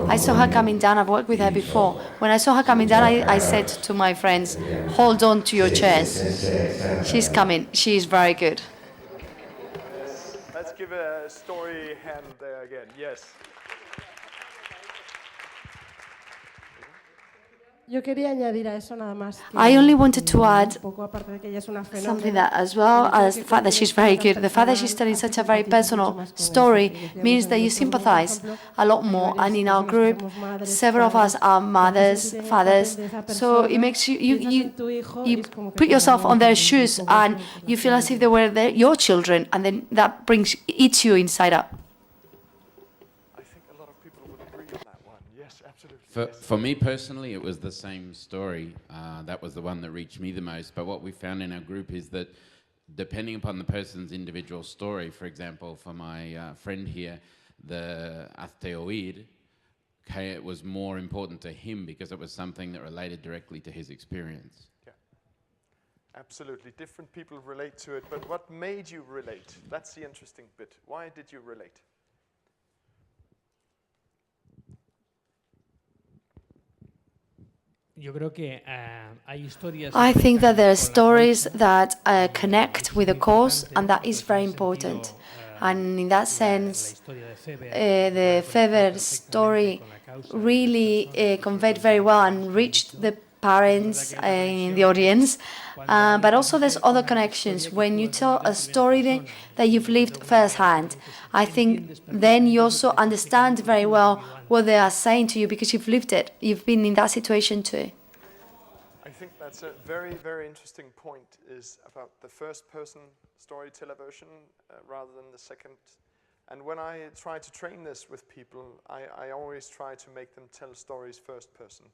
S16: I saw her coming down, I've worked with her before. When I saw her coming down, I said to my friends, hold on to your chairs. She's coming, she is very good.
S1: Let's give a story hand there again, yes.
S4: Yo quería añadir a eso nada más.
S16: I only wanted to add something that, as well as the fact that she's very good, the fact that she's telling such a very personal story means that you sympathize a lot more. And in our group, several of us are mothers, fathers, so it makes you put yourself on their shoes and you feel as if they were your children, and then that eats you inside out.
S13: For me personally, it was the same story. That was the one that reached me the most. But what we found in our group is that depending upon the person's individual story, for example, for my friend here, the hazte oír, it was more important to him because it was something that related directly to his experience.
S1: Yeah, absolutely. Different people relate to it, but what made you relate? That's the interesting bit. Why did you relate?
S16: I think that there are stories that connect with the cause, and that is very important. And in that sense, the Feber story really conveyed very well and reached the parents in the audience. But also there's other connections. When you tell a story that you've lived firsthand, I think then you also understand very well what they are saying to you because you've lived it. You've been in that situation too.
S1: I think that's a very, very interesting point, is about the first-person storyteller version rather than the second. And when I try to train this with people, I always try to make them tell stories first person.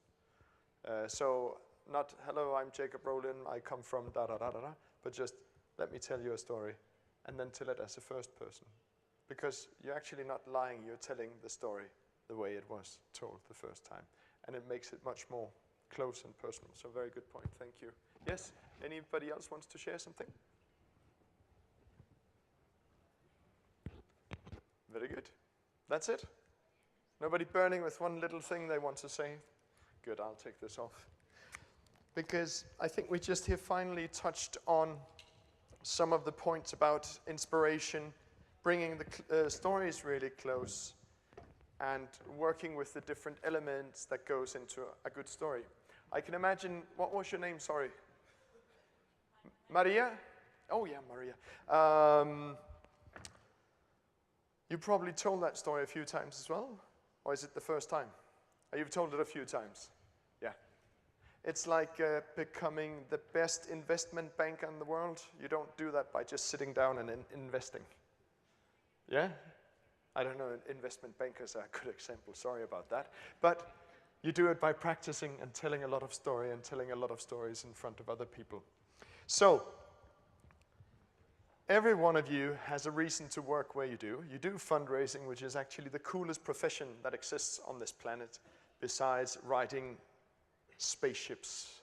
S1: So not, hello, I'm Jacob Rolin, I come from da-da-da-da-da, but just let me tell you a story, and then tell it as a first person. Because you're actually not lying, you're telling the story the way it was told the first time. And it makes it much more close and personal. So very good point, thank you. Yes, anybody else wants to share something? Very good. That's it? Nobody burning with one little thing they want to say? Good, I'll take this off. Because I think we just here finally touched on some of the points about inspiration, bringing the stories really close, and working with the different elements that goes into a good story. I can imagine, what was your name, sorry? Maria? Oh yeah, Maria. You probably told that story a few times as well? Or is it the first time? You've told it a few times. Yeah. It's like becoming the best investment banker in the world. You don't do that by just sitting down and investing. Yeah? I don't know, investment bankers are a good example, sorry about that. But you do it by practicing and telling a lot of story and telling a lot of stories in front of other people. So, every one of you has a reason to work where you do. You do fundraising, which is actually the coolest profession that exists on this planet, besides riding spaceships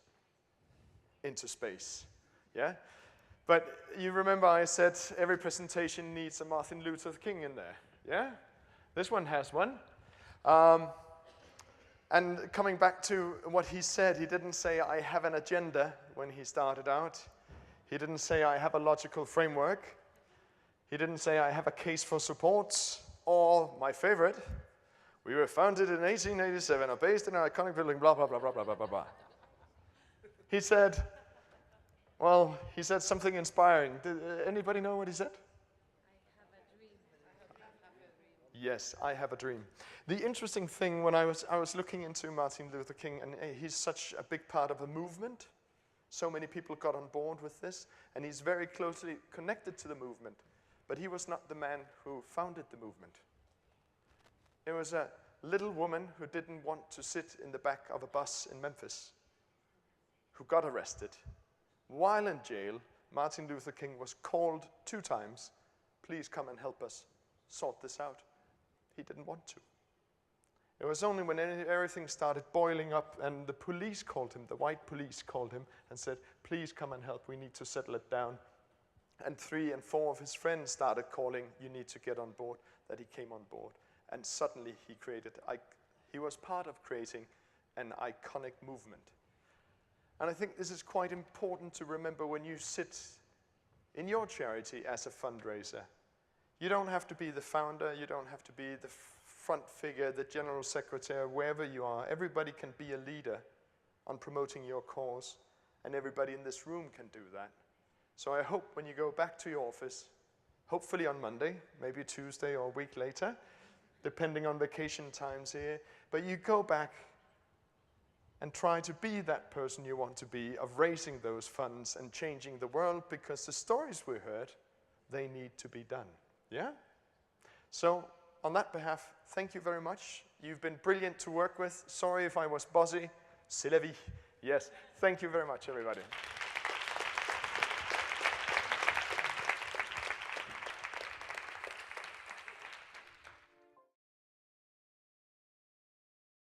S1: into space. Yeah? But you remember I said every presentation needs a Martin Luther King in there. Yeah? This one has one. And coming back to what he said, he didn't say, I have an agenda when he started out. He didn't say, I have a logical framework. He didn't say, I have a case for support. Or, my favorite, we were founded in 1887, are based in an iconic building, blah, blah, blah, blah, blah, blah, blah, blah. He said, well, he said something inspiring. Did anybody know what he said? Yes, I have a dream. The interesting thing when I was looking into Martin Luther King, and he's such a big part of the movement. So many people got on board with this, and he's very closely connected to the movement. But he was not the man who founded the movement. It was a little woman who didn't want to sit in the back of a bus in Memphis, who got arrested. While in jail, Martin Luther King was called 2 times, please come and help us sort this out. He didn't want to. It was only when everything started boiling up and the police called him, the white police called him and said, please come and help, we need to settle it down. and 3 and 4 of his friends started calling, you need to get on board, that he came on board. And suddenly he was part of creating an iconic movement. And I think this is quite important to remember when you sit in your charity as a fundraiser. You don't have to be the founder, you don't have to be the front figure, the general secretary, wherever you are. Everybody can be a leader on promoting your cause, and everybody in this room can do that. So I hope when you go back to your office, hopefully on Monday, maybe Tuesday or a week later, depending on vacation times here, but you go back and try to be that person you want to be, of raising those funds and changing the world, because the stories we heard, they need to be done. Yeah? So, on that behalf, thank you very much. You've been brilliant to work with. Sorry if I was bossy. C'est la vie. Yes. Thank you very much, everybody.